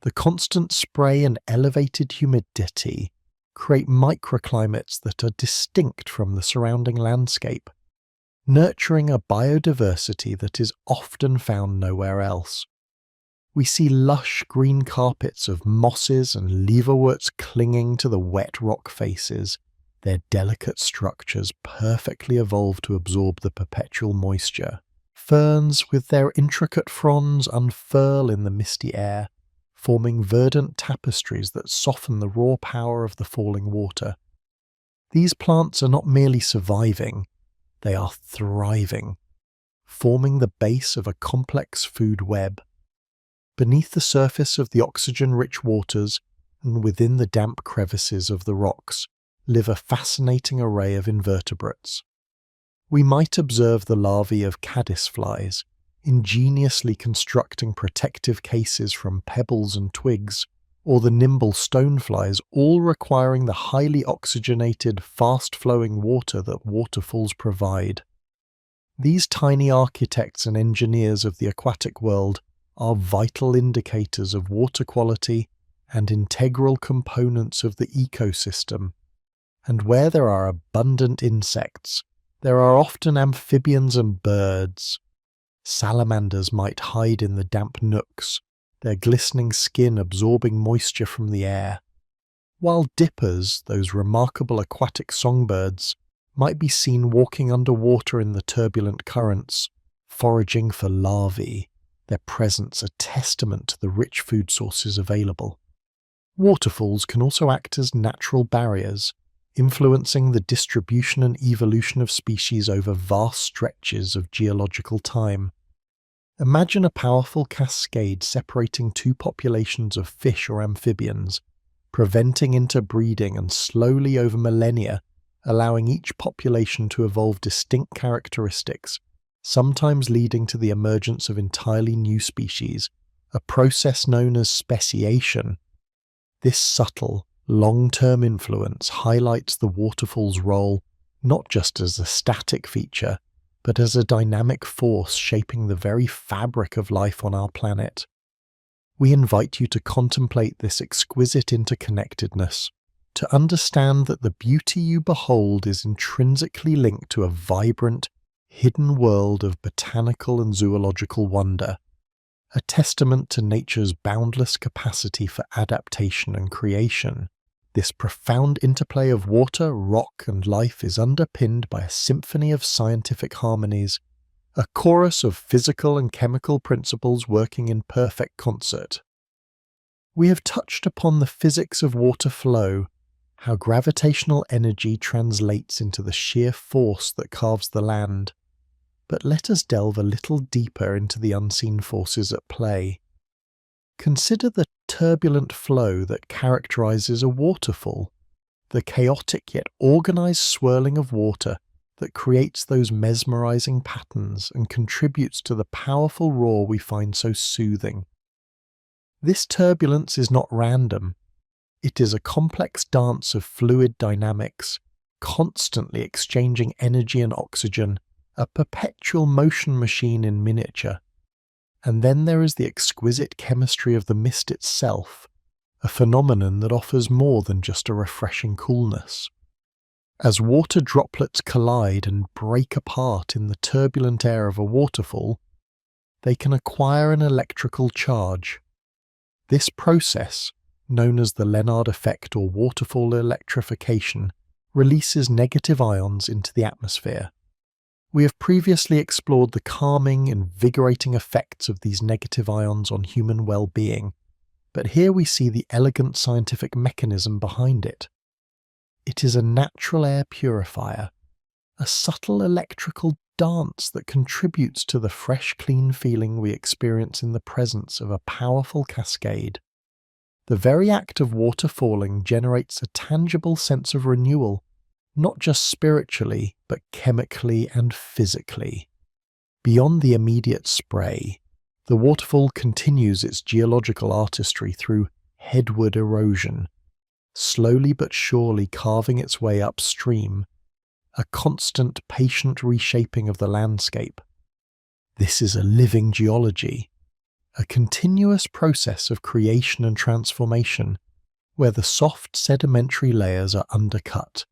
The constant spray and elevated humidity create microclimates that are distinct from the surrounding landscape, nurturing a biodiversity that is often found nowhere else. We see lush green carpets of mosses and leaverworts clinging to the wet rock faces, their delicate structures perfectly evolved to absorb the perpetual moisture. Ferns with their intricate fronds unfurl in the misty air, forming verdant tapestries that soften the raw power of the falling water. These plants are not merely surviving, they are thriving, forming the base of a complex food web. Beneath the surface of the oxygen-rich waters and within the damp crevices of the rocks live a fascinating array of invertebrates. We might observe the larvae of caddisflies, ingeniously constructing protective cases from pebbles and twigs, or the nimble stoneflies, all requiring the highly oxygenated, fast-flowing water that waterfalls provide. These tiny architects and engineers of the aquatic world are vital indicators of water quality and integral components of the ecosystem. And where there are abundant insects, there are often amphibians and birds. Salamanders might hide in the damp nooks, their glistening skin absorbing moisture from the air, while dippers, those remarkable aquatic songbirds, might be seen walking underwater in the turbulent currents, foraging for larvae, their presence a testament to the rich food sources available. Waterfalls can also act as natural barriers, influencing the distribution and evolution of species over vast stretches of geological time. Imagine a powerful cascade separating two populations of fish or amphibians, preventing interbreeding and slowly over millennia, allowing each population to evolve distinct characteristics, sometimes leading to the emergence of entirely new species, a process known as speciation. This subtle, long-term influence highlights the waterfall's role not just as a static feature, but as a dynamic force shaping the very fabric of life on our planet. We invite you to contemplate this exquisite interconnectedness, to understand that the beauty you behold is intrinsically linked to a vibrant, hidden world of botanical and zoological wonder, a testament to nature's boundless capacity for adaptation and creation. This profound interplay of water, rock, and life is underpinned by a symphony of scientific harmonies, a chorus of physical and chemical principles working in perfect concert. We have touched upon the physics of water flow, how gravitational energy translates into the sheer force that carves the land. But let us delve a little deeper into the unseen forces at play. Consider the turbulent flow that characterizes a waterfall, the chaotic yet organized swirling of water that creates those mesmerizing patterns and contributes to the powerful roar we find so soothing. This turbulence is not random. It is a complex dance of fluid dynamics, constantly exchanging energy and oxygen, a perpetual motion machine in miniature. And then there is the exquisite chemistry of the mist itself, a phenomenon that offers more than just a refreshing coolness. As water droplets collide and break apart in the turbulent air of a waterfall, they can acquire an electrical charge. This process, known as the Lennard effect or waterfall electrification, releases negative ions into the atmosphere. We have previously explored the calming, invigorating effects of these negative ions on human well-being, but here we see the elegant scientific mechanism behind it. It is a natural air purifier, a subtle electrical dance that contributes to the fresh, clean feeling we experience in the presence of a powerful cascade. The very act of water falling generates a tangible sense of renewal, not just spiritually, but chemically and physically. Beyond the immediate spray, the waterfall continues its geological artistry through headward erosion, slowly but surely carving its way upstream, a constant, patient reshaping of the landscape. This is a living geology, a continuous process of creation and transformation, where the soft sedimentary layers are undercut,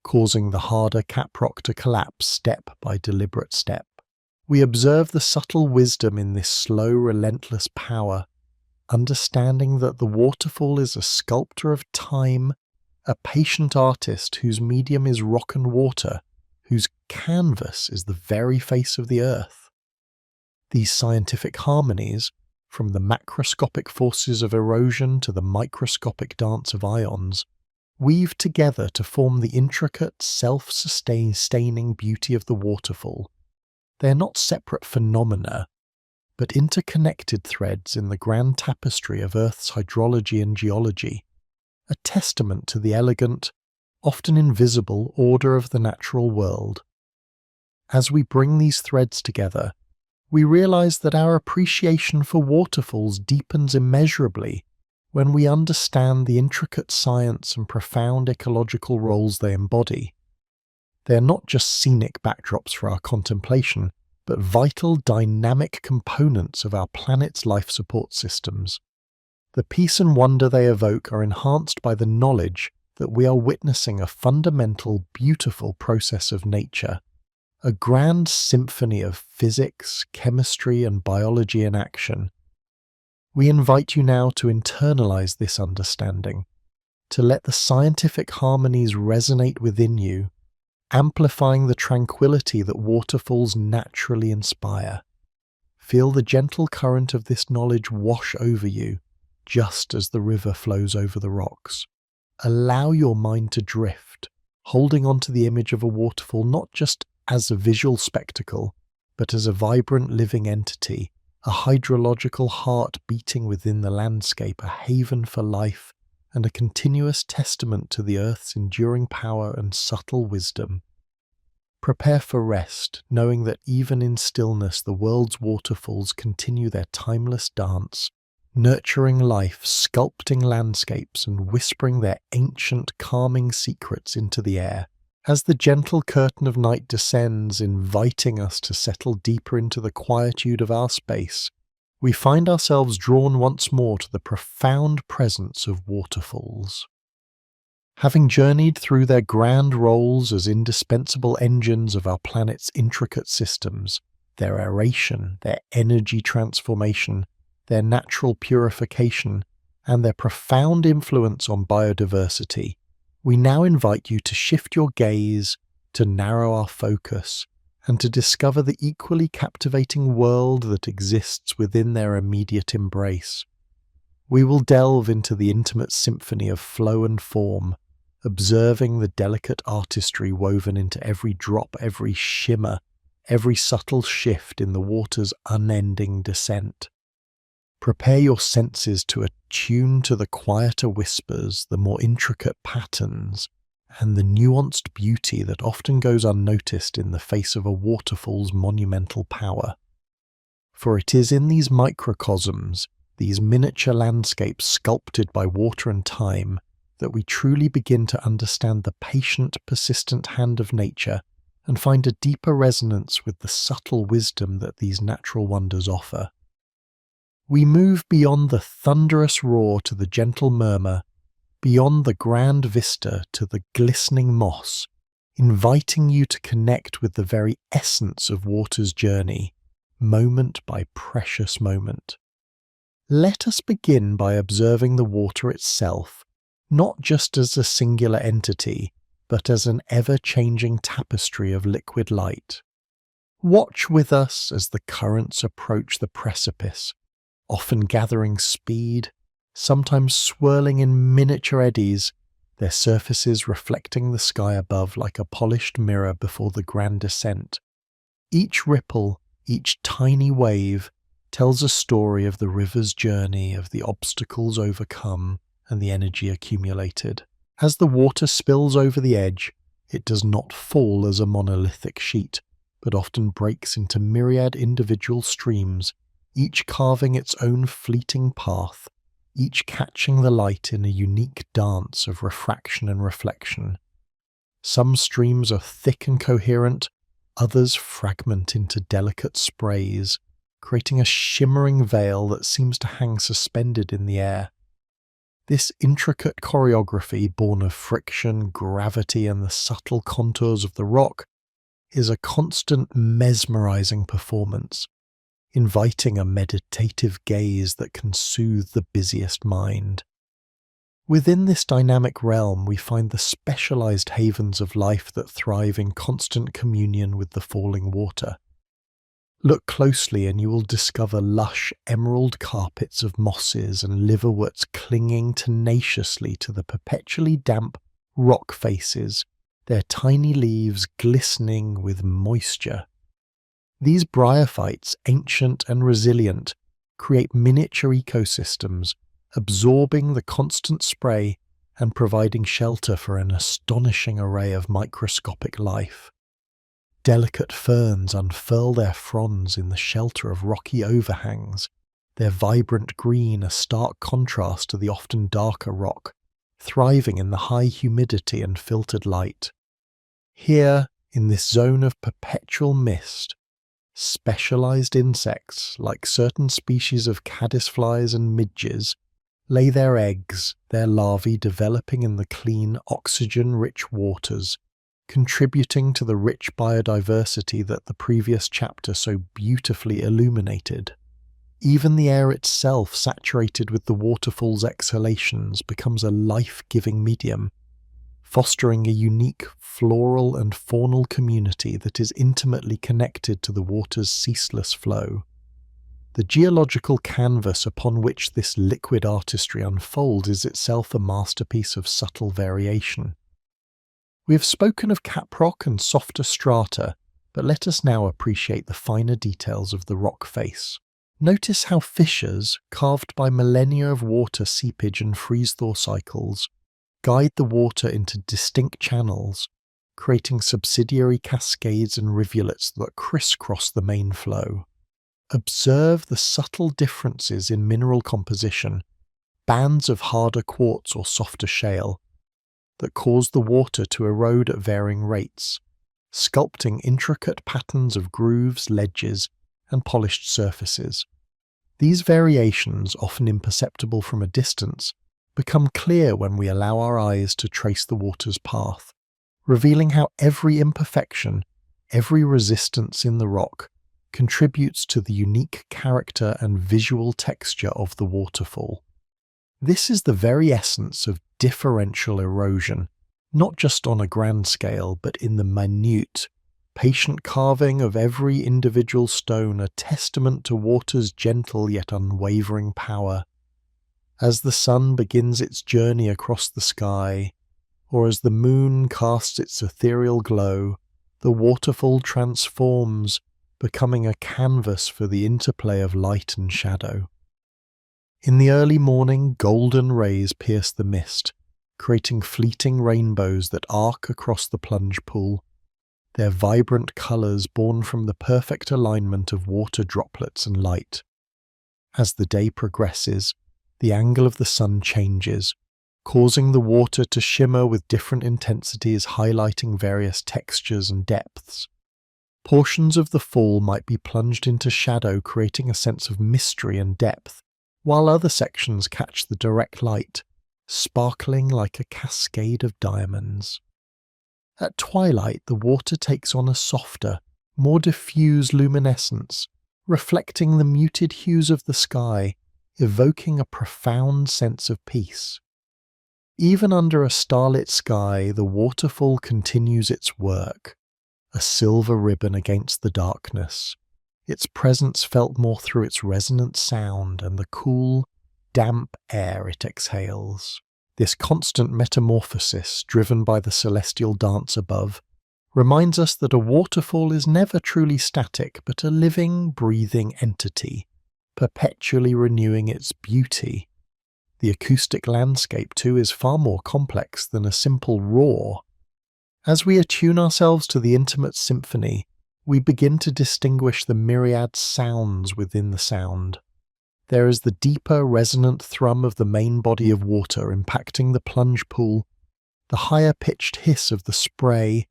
causing the harder caprock to collapse step by deliberate step. We observe the subtle wisdom in this slow, relentless power, understanding that the waterfall is a sculptor of time, a patient artist whose medium is rock and water, whose canvas is the very face of the earth. These scientific harmonies, from the macroscopic forces of erosion to the microscopic dance of ions, weave together to form the intricate, self-sustaining beauty of the waterfall. They are not separate phenomena, but interconnected threads in the grand tapestry of Earth's hydrology and geology, a testament to the elegant, often invisible order of the natural world. As we bring these threads together, we realize that our appreciation for waterfalls deepens immeasurably when we understand the intricate science and profound ecological roles they embody. They are not just scenic backdrops for our contemplation, but vital, dynamic components of our planet's life support systems. The peace and wonder they evoke are enhanced by the knowledge that we are witnessing a fundamental, beautiful process of nature, a grand symphony of physics, chemistry, and biology in action. We invite you now to internalize this understanding, to let the scientific harmonies resonate within you, amplifying the tranquility that waterfalls naturally inspire. Feel the gentle current of this knowledge wash over you, just as the river flows over the rocks. Allow your mind to drift, holding on to the image of a waterfall not just as a visual spectacle, but as a vibrant living entity, a hydrological heart beating within the landscape, a haven for life, and a continuous testament to the Earth's enduring power and subtle wisdom. Prepare for rest, knowing that even in stillness the world's waterfalls continue their timeless dance, nurturing life, sculpting landscapes, and whispering their ancient, calming secrets into the air. As the gentle curtain of night descends, inviting us to settle deeper into the quietude of our space, we find ourselves drawn once more to the profound presence of waterfalls. Having journeyed through their grand roles as indispensable engines of our planet's intricate systems, their aeration, their energy transformation, their natural purification, and their profound influence on biodiversity, we now invite you to shift your gaze, to narrow our focus, and to discover the equally captivating world that exists within their immediate embrace. We will delve into the intimate symphony of flow and form, observing the delicate artistry woven into every drop, every shimmer, every subtle shift in the water's unending descent. Prepare your senses to attune to the quieter whispers, the more intricate patterns, and the nuanced beauty that often goes unnoticed in the face of a waterfall's monumental power. For it is in these microcosms, these miniature landscapes sculpted by water and time, that we truly begin to understand the patient, persistent hand of nature and find a deeper resonance with the subtle wisdom that these natural wonders offer. We move beyond the thunderous roar to the gentle murmur, beyond the grand vista to the glistening moss, inviting you to connect with the very essence of water's journey, moment by precious moment. Let us begin by observing the water itself, not just as a singular entity, but as an ever-changing tapestry of liquid light. Watch with us as the currents approach the precipice, often gathering speed, sometimes swirling in miniature eddies, their surfaces reflecting the sky above like a polished mirror before the grand descent. Each ripple, each tiny wave, tells a story of the river's journey, of the obstacles overcome, and the energy accumulated. As the water spills over the edge, it does not fall as a monolithic sheet, but often breaks into myriad individual streams, each carving its own fleeting path, each catching the light in a unique dance of refraction and reflection. Some streams are thick and coherent, others fragment into delicate sprays, creating a shimmering veil that seems to hang suspended in the air. This intricate choreography, born of friction, gravity, and the subtle contours of the rock, is a constant mesmerizing performance, inviting a meditative gaze that can soothe the busiest mind. Within this dynamic realm, we find the specialized havens of life that thrive in constant communion with the falling water. Look closely and you will discover lush emerald carpets of mosses and liverworts clinging tenaciously to the perpetually damp rock faces, their tiny leaves glistening with moisture. These bryophytes, ancient and resilient, create miniature ecosystems, absorbing the constant spray and providing shelter for an astonishing array of microscopic life. Delicate ferns unfurl their fronds in the shelter of rocky overhangs, their vibrant green a stark contrast to the often darker rock, thriving in the high humidity and filtered light. Here, in this zone of perpetual mist, specialized insects, like certain species of caddisflies and midges, lay their eggs, their larvae developing in the clean, oxygen-rich waters, contributing to the rich biodiversity that the previous chapter so beautifully illuminated. Even the air itself, saturated with the waterfall's exhalations, becomes a life-giving medium, fostering a unique floral and faunal community that is intimately connected to the water's ceaseless flow. The geological canvas upon which this liquid artistry unfolds is itself a masterpiece of subtle variation. We have spoken of caprock and softer strata, but let us now appreciate the finer details of the rock face. Notice how fissures, carved by millennia of water seepage and freeze-thaw cycles, guide the water into distinct channels, creating subsidiary cascades and rivulets that crisscross the main flow. Observe the subtle differences in mineral composition, bands of harder quartz or softer shale, that cause the water to erode at varying rates, sculpting intricate patterns of grooves, ledges, and polished surfaces. These variations, often imperceptible from a distance, become clear when we allow our eyes to trace the water's path, revealing how every imperfection, every resistance in the rock, contributes to the unique character and visual texture of the waterfall. This is the very essence of differential erosion, not just on a grand scale, but in the minute, patient carving of every individual stone, a testament to water's gentle yet unwavering power. As the sun begins its journey across the sky, or as the moon casts its ethereal glow, the waterfall transforms, becoming a canvas for the interplay of light and shadow. In the early morning, golden rays pierce the mist, creating fleeting rainbows that arc across the plunge pool, their vibrant colours born from the perfect alignment of water droplets and light. As the day progresses, the angle of the sun changes, causing the water to shimmer with different intensities, highlighting various textures and depths. Portions of the fall might be plunged into shadow, creating a sense of mystery and depth, while other sections catch the direct light, sparkling like a cascade of diamonds. At twilight, the water takes on a softer, more diffuse luminescence, reflecting the muted hues of the sky, evoking a profound sense of peace. Even under a starlit sky, the waterfall continues its work, a silver ribbon against the darkness, its presence felt more through its resonant sound and the cool, damp air it exhales. This constant metamorphosis, driven by the celestial dance above, reminds us that a waterfall is never truly static, but a living, breathing entity, perpetually renewing its beauty. The acoustic landscape, too, is far more complex than a simple roar. As we attune ourselves to the intimate symphony, we begin to distinguish the myriad sounds within the sound. There is the deeper, resonant thrum of the main body of water impacting the plunge pool, the higher-pitched hiss of the spray,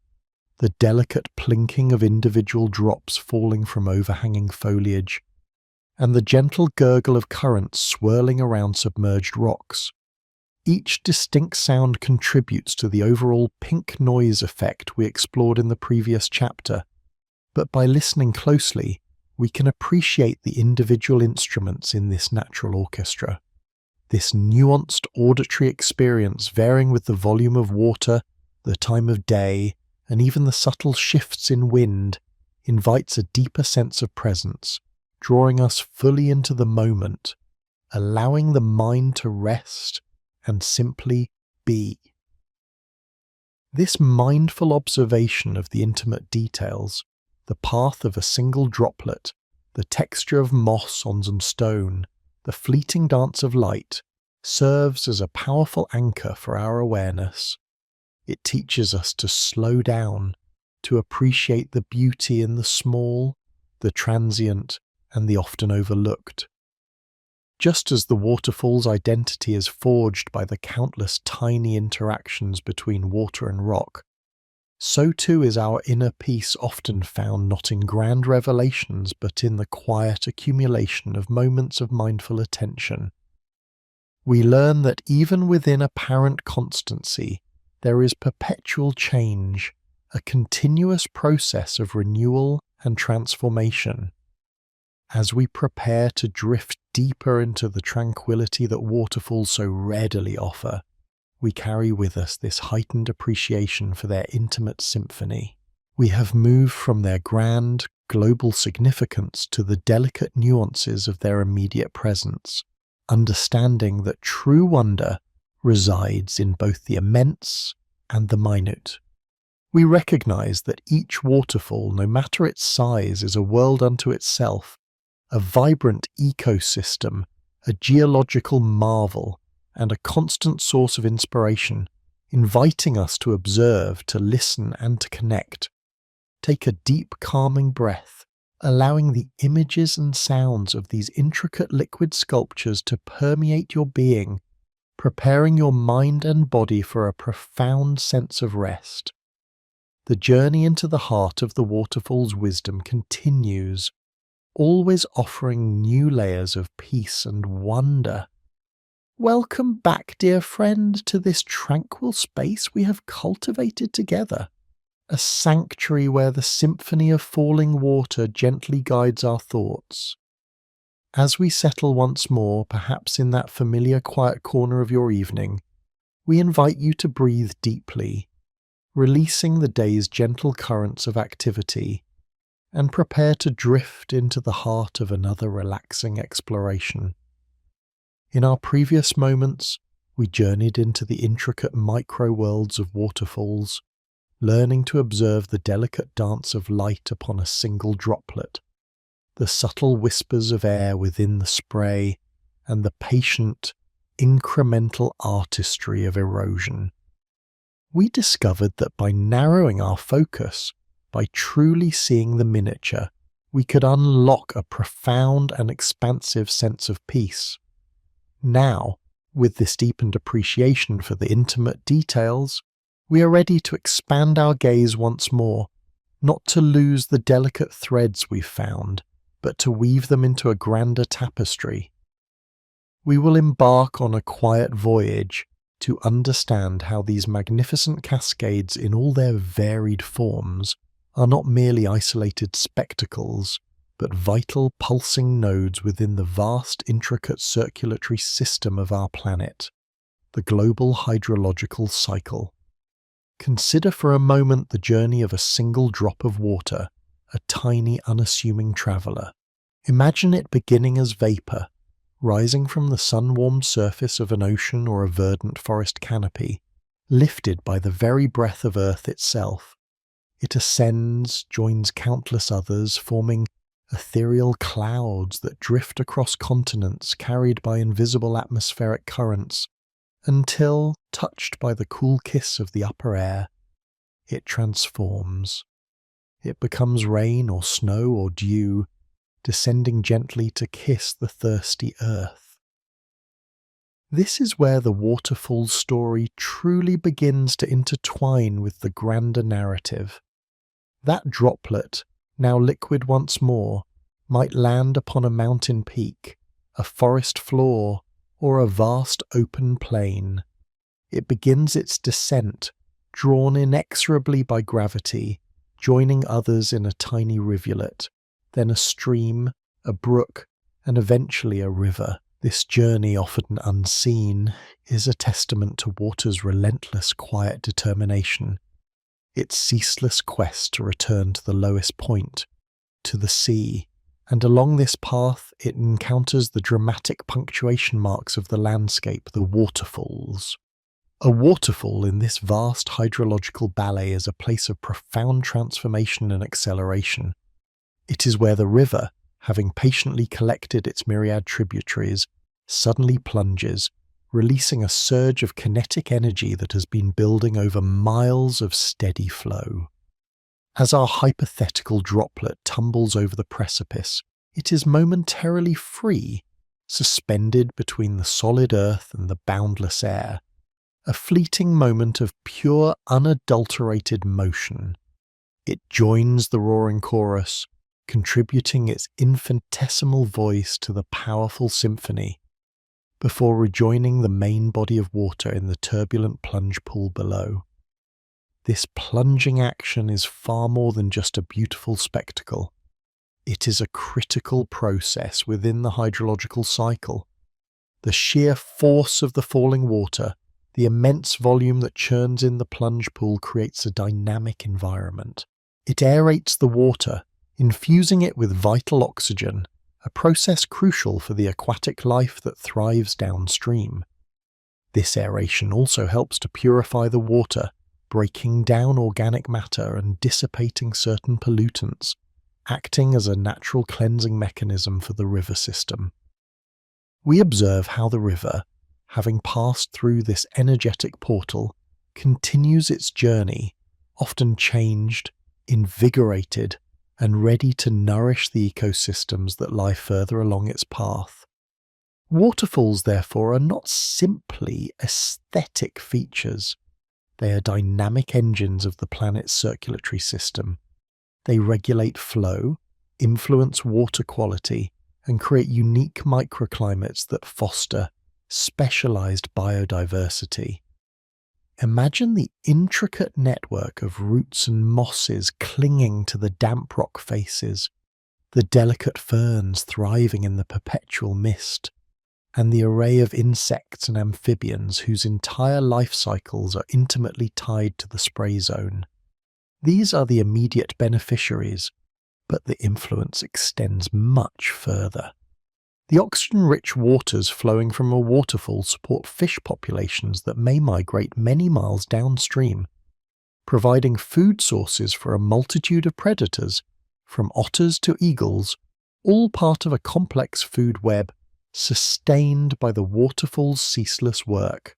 the delicate plinking of individual drops falling from overhanging foliage, and the gentle gurgle of currents swirling around submerged rocks. Each distinct sound contributes to the overall pink noise effect we explored in the previous chapter, but by listening closely, we can appreciate the individual instruments in this natural orchestra. This nuanced auditory experience, varying with the volume of water, the time of day, and even the subtle shifts in wind, invites a deeper sense of presence, drawing us fully into the moment, allowing the mind to rest and simply be. This mindful observation of the intimate details, the path of a single droplet, the texture of moss on some stone, the fleeting dance of light, serves as a powerful anchor for our awareness. It teaches us to slow down, to appreciate the beauty in the small, the transient, and the often overlooked. Just as the waterfall's identity is forged by the countless tiny interactions between water and rock, so too is our inner peace often found not in grand revelations but in the quiet accumulation of moments of mindful attention. We learn that even within apparent constancy, there is perpetual change, a continuous process of renewal and transformation. As we prepare to drift deeper into the tranquility that waterfalls so readily offer, we carry with us this heightened appreciation for their intimate symphony. We have moved from their grand, global significance to the delicate nuances of their immediate presence, understanding that true wonder resides in both the immense and the minute. We recognize that each waterfall, no matter its size, is a world unto itself, a vibrant ecosystem, a geological marvel, and a constant source of inspiration, inviting us to observe, to listen, and to connect. Take a deep, calming breath, allowing the images and sounds of these intricate liquid sculptures to permeate your being, preparing your mind and body for a profound sense of rest. The journey into the heart of the waterfall's wisdom continues, always offering new layers of peace and wonder. Welcome back, dear friend, to this tranquil space we have cultivated together, a sanctuary where the symphony of falling water gently guides our thoughts. As we settle once more, perhaps in that familiar quiet corner of your evening, we invite you to breathe deeply, releasing the day's gentle currents of activity, and prepare to drift into the heart of another relaxing exploration. In our previous moments, we journeyed into the intricate micro-worlds of waterfalls, learning to observe the delicate dance of light upon a single droplet, the subtle whispers of air within the spray, and the patient, incremental artistry of erosion. We discovered that by narrowing our focus, by truly seeing the miniature, we could unlock a profound and expansive sense of peace. Now, with this deepened appreciation for the intimate details, we are ready to expand our gaze once more, not to lose the delicate threads we've found, but to weave them into a grander tapestry. We will embark on a quiet voyage, to understand how these magnificent cascades in all their varied forms are not merely isolated spectacles, but vital pulsing nodes within the vast intricate circulatory system of our planet, the global hydrological cycle. Consider for a moment the journey of a single drop of water, a tiny unassuming traveller. Imagine it beginning as vapour, rising from the sun-warmed surface of an ocean or a verdant forest canopy, lifted by the very breath of earth itself. It ascends, joins countless others, forming ethereal clouds that drift across continents carried by invisible atmospheric currents, until, touched by the cool kiss of the upper air, it transforms. It becomes rain or snow or dew, descending gently to kiss the thirsty earth. This is where the waterfall's story truly begins to intertwine with the grander narrative. That droplet, now liquid once more, might land upon a mountain peak, a forest floor, or a vast open plain. It begins its descent, drawn inexorably by gravity, joining others in a tiny rivulet, then a stream, a brook, and eventually a river. This journey, often unseen, is a testament to water's relentless quiet determination, its ceaseless quest to return to the lowest point, to the sea, and along this path it encounters the dramatic punctuation marks of the landscape, the waterfalls. A waterfall in this vast hydrological ballet is a place of profound transformation and acceleration. It is where the river, having patiently collected its myriad tributaries, suddenly plunges, releasing a surge of kinetic energy that has been building over miles of steady flow. As our hypothetical droplet tumbles over the precipice, it is momentarily free, suspended between the solid earth and the boundless air, a fleeting moment of pure, unadulterated motion. It joins the roaring chorus, contributing its infinitesimal voice to the powerful symphony, before rejoining the main body of water in the turbulent plunge pool below. This plunging action is far more than just a beautiful spectacle. It is a critical process within the hydrological cycle. The sheer force of the falling water, the immense volume that churns in the plunge pool, creates a dynamic environment. It aerates the water, infusing it with vital oxygen, a process crucial for the aquatic life that thrives downstream. This aeration also helps to purify the water, breaking down organic matter and dissipating certain pollutants, acting as a natural cleansing mechanism for the river system. We observe how the river, having passed through this energetic portal, continues its journey, often changed, invigorated, and ready to nourish the ecosystems that lie further along its path. Waterfalls, therefore, are not simply aesthetic features. They are dynamic engines of the planet's circulatory system. They regulate flow, influence water quality, and create unique microclimates that foster specialized biodiversity. Imagine the intricate network of roots and mosses clinging to the damp rock faces, the delicate ferns thriving in the perpetual mist, and the array of insects and amphibians whose entire life cycles are intimately tied to the spray zone. These are the immediate beneficiaries, but the influence extends much further. The oxygen-rich waters flowing from a waterfall support fish populations that may migrate many miles downstream, providing food sources for a multitude of predators, from otters to eagles, all part of a complex food web sustained by the waterfall's ceaseless work.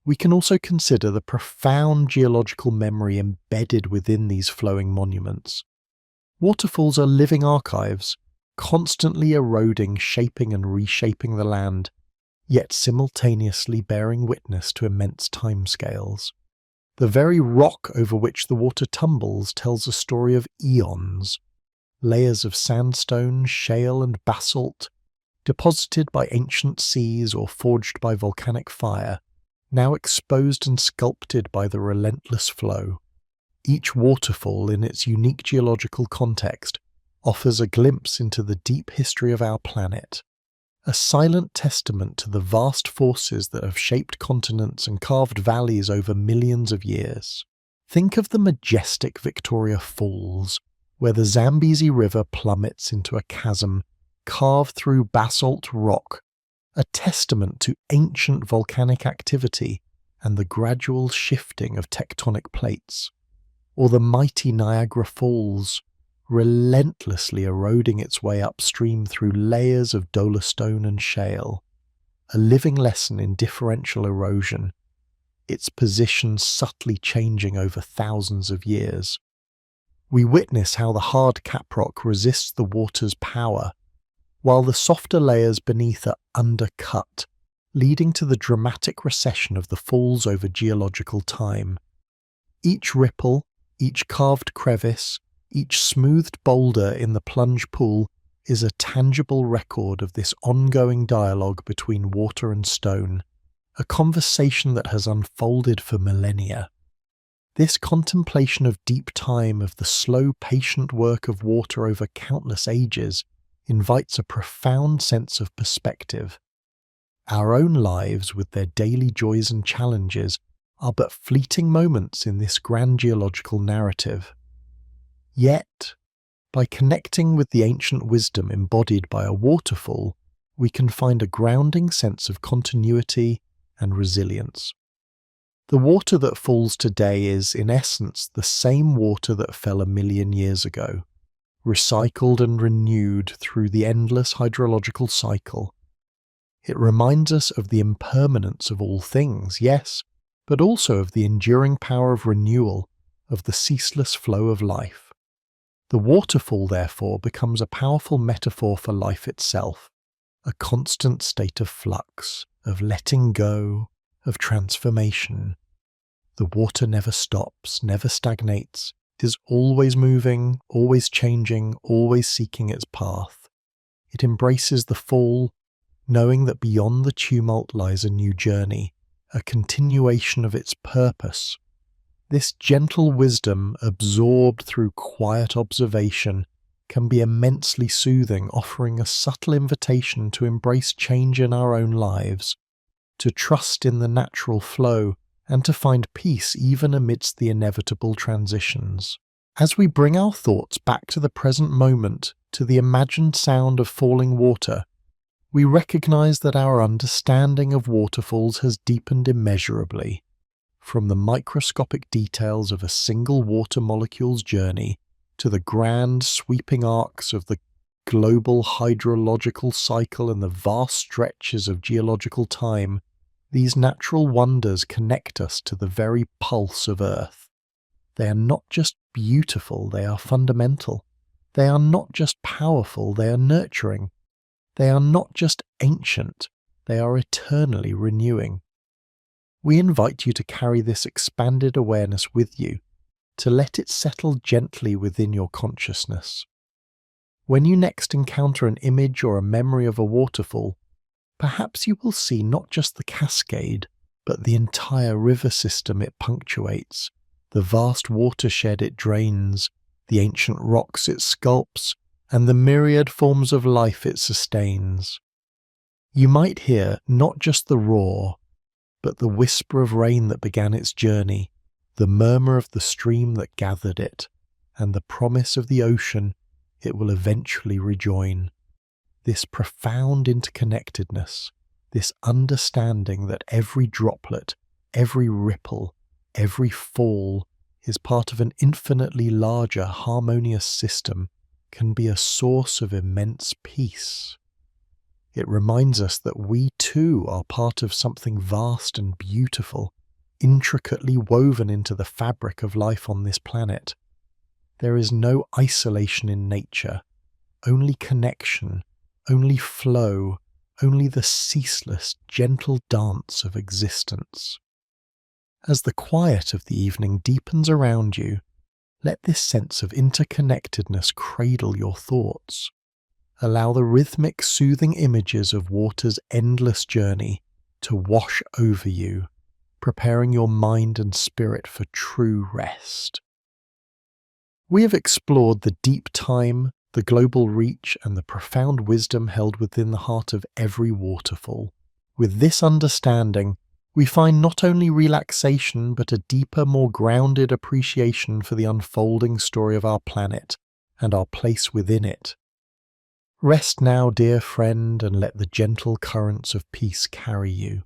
We can also consider the profound geological memory embedded within these flowing monuments. Waterfalls are living archives, constantly eroding, shaping and reshaping the land, yet simultaneously bearing witness to immense timescales. The very rock over which the water tumbles tells a story of eons. Layers of sandstone, shale and basalt, deposited by ancient seas or forged by volcanic fire, now exposed and sculpted by the relentless flow. Each waterfall, in its unique geological context, offers a glimpse into the deep history of our planet, a silent testament to the vast forces that have shaped continents and carved valleys over millions of years. Think of the majestic Victoria Falls, where the Zambezi River plummets into a chasm carved through basalt rock, a testament to ancient volcanic activity and the gradual shifting of tectonic plates. Or the mighty Niagara Falls, relentlessly eroding its way upstream through layers of dolostone and shale, a living lesson in differential erosion, its position subtly changing over thousands of years. We witness how the hard caprock resists the water's power, while the softer layers beneath are undercut, leading to the dramatic recession of the falls over geological time. Each ripple, each carved crevice, each smoothed boulder in the plunge pool is a tangible record of this ongoing dialogue between water and stone, a conversation that has unfolded for millennia. This contemplation of deep time, of the slow, patient work of water over countless ages, invites a profound sense of perspective. Our own lives, with their daily joys and challenges, are but fleeting moments in this grand geological narrative. Yet, by connecting with the ancient wisdom embodied by a waterfall, we can find a grounding sense of continuity and resilience. The water that falls today is, in essence, the same water that fell 1,000,000 years ago, recycled and renewed through the endless hydrological cycle. It reminds us of the impermanence of all things, yes, but also of the enduring power of renewal, of the ceaseless flow of life. The waterfall, therefore, becomes a powerful metaphor for life itself, a constant state of flux, of letting go, of transformation. The water never stops, never stagnates. It is always moving, always changing, always seeking its path. It embraces the fall, knowing that beyond the tumult lies a new journey, a continuation of its purpose. This gentle wisdom, absorbed through quiet observation, can be immensely soothing, offering a subtle invitation to embrace change in our own lives, to trust in the natural flow, and to find peace even amidst the inevitable transitions. As we bring our thoughts back to the present moment, to the imagined sound of falling water, we recognize that our understanding of waterfalls has deepened immeasurably. From the microscopic details of a single water molecule's journey to the grand sweeping arcs of the global hydrological cycle and the vast stretches of geological time, these natural wonders connect us to the very pulse of Earth. They are not just beautiful, they are fundamental. They are not just powerful, they are nurturing. They are not just ancient, they are eternally renewing. We invite you to carry this expanded awareness with you, to let it settle gently within your consciousness. When you next encounter an image or a memory of a waterfall, perhaps you will see not just the cascade, but the entire river system it punctuates, the vast watershed it drains, the ancient rocks it sculpts, and the myriad forms of life it sustains. You might hear not just the roar, but the whisper of rain that began its journey, the murmur of the stream that gathered it, and the promise of the ocean it will eventually rejoin. This profound interconnectedness, this understanding that every droplet, every ripple, every fall is part of an infinitely larger harmonious system, can be a source of immense peace. It reminds us that we too are part of something vast and beautiful, intricately woven into the fabric of life on this planet. There is no isolation in nature, only connection, only flow, only the ceaseless, gentle dance of existence. As the quiet of the evening deepens around you, let this sense of interconnectedness cradle your thoughts. Allow the rhythmic, soothing images of water's endless journey to wash over you, preparing your mind and spirit for true rest. We have explored the deep time, the global reach, and the profound wisdom held within the heart of every waterfall. With this understanding, we find not only relaxation but a deeper, more grounded appreciation for the unfolding story of our planet and our place within it. Rest now, dear friend, and let the gentle currents of peace carry you.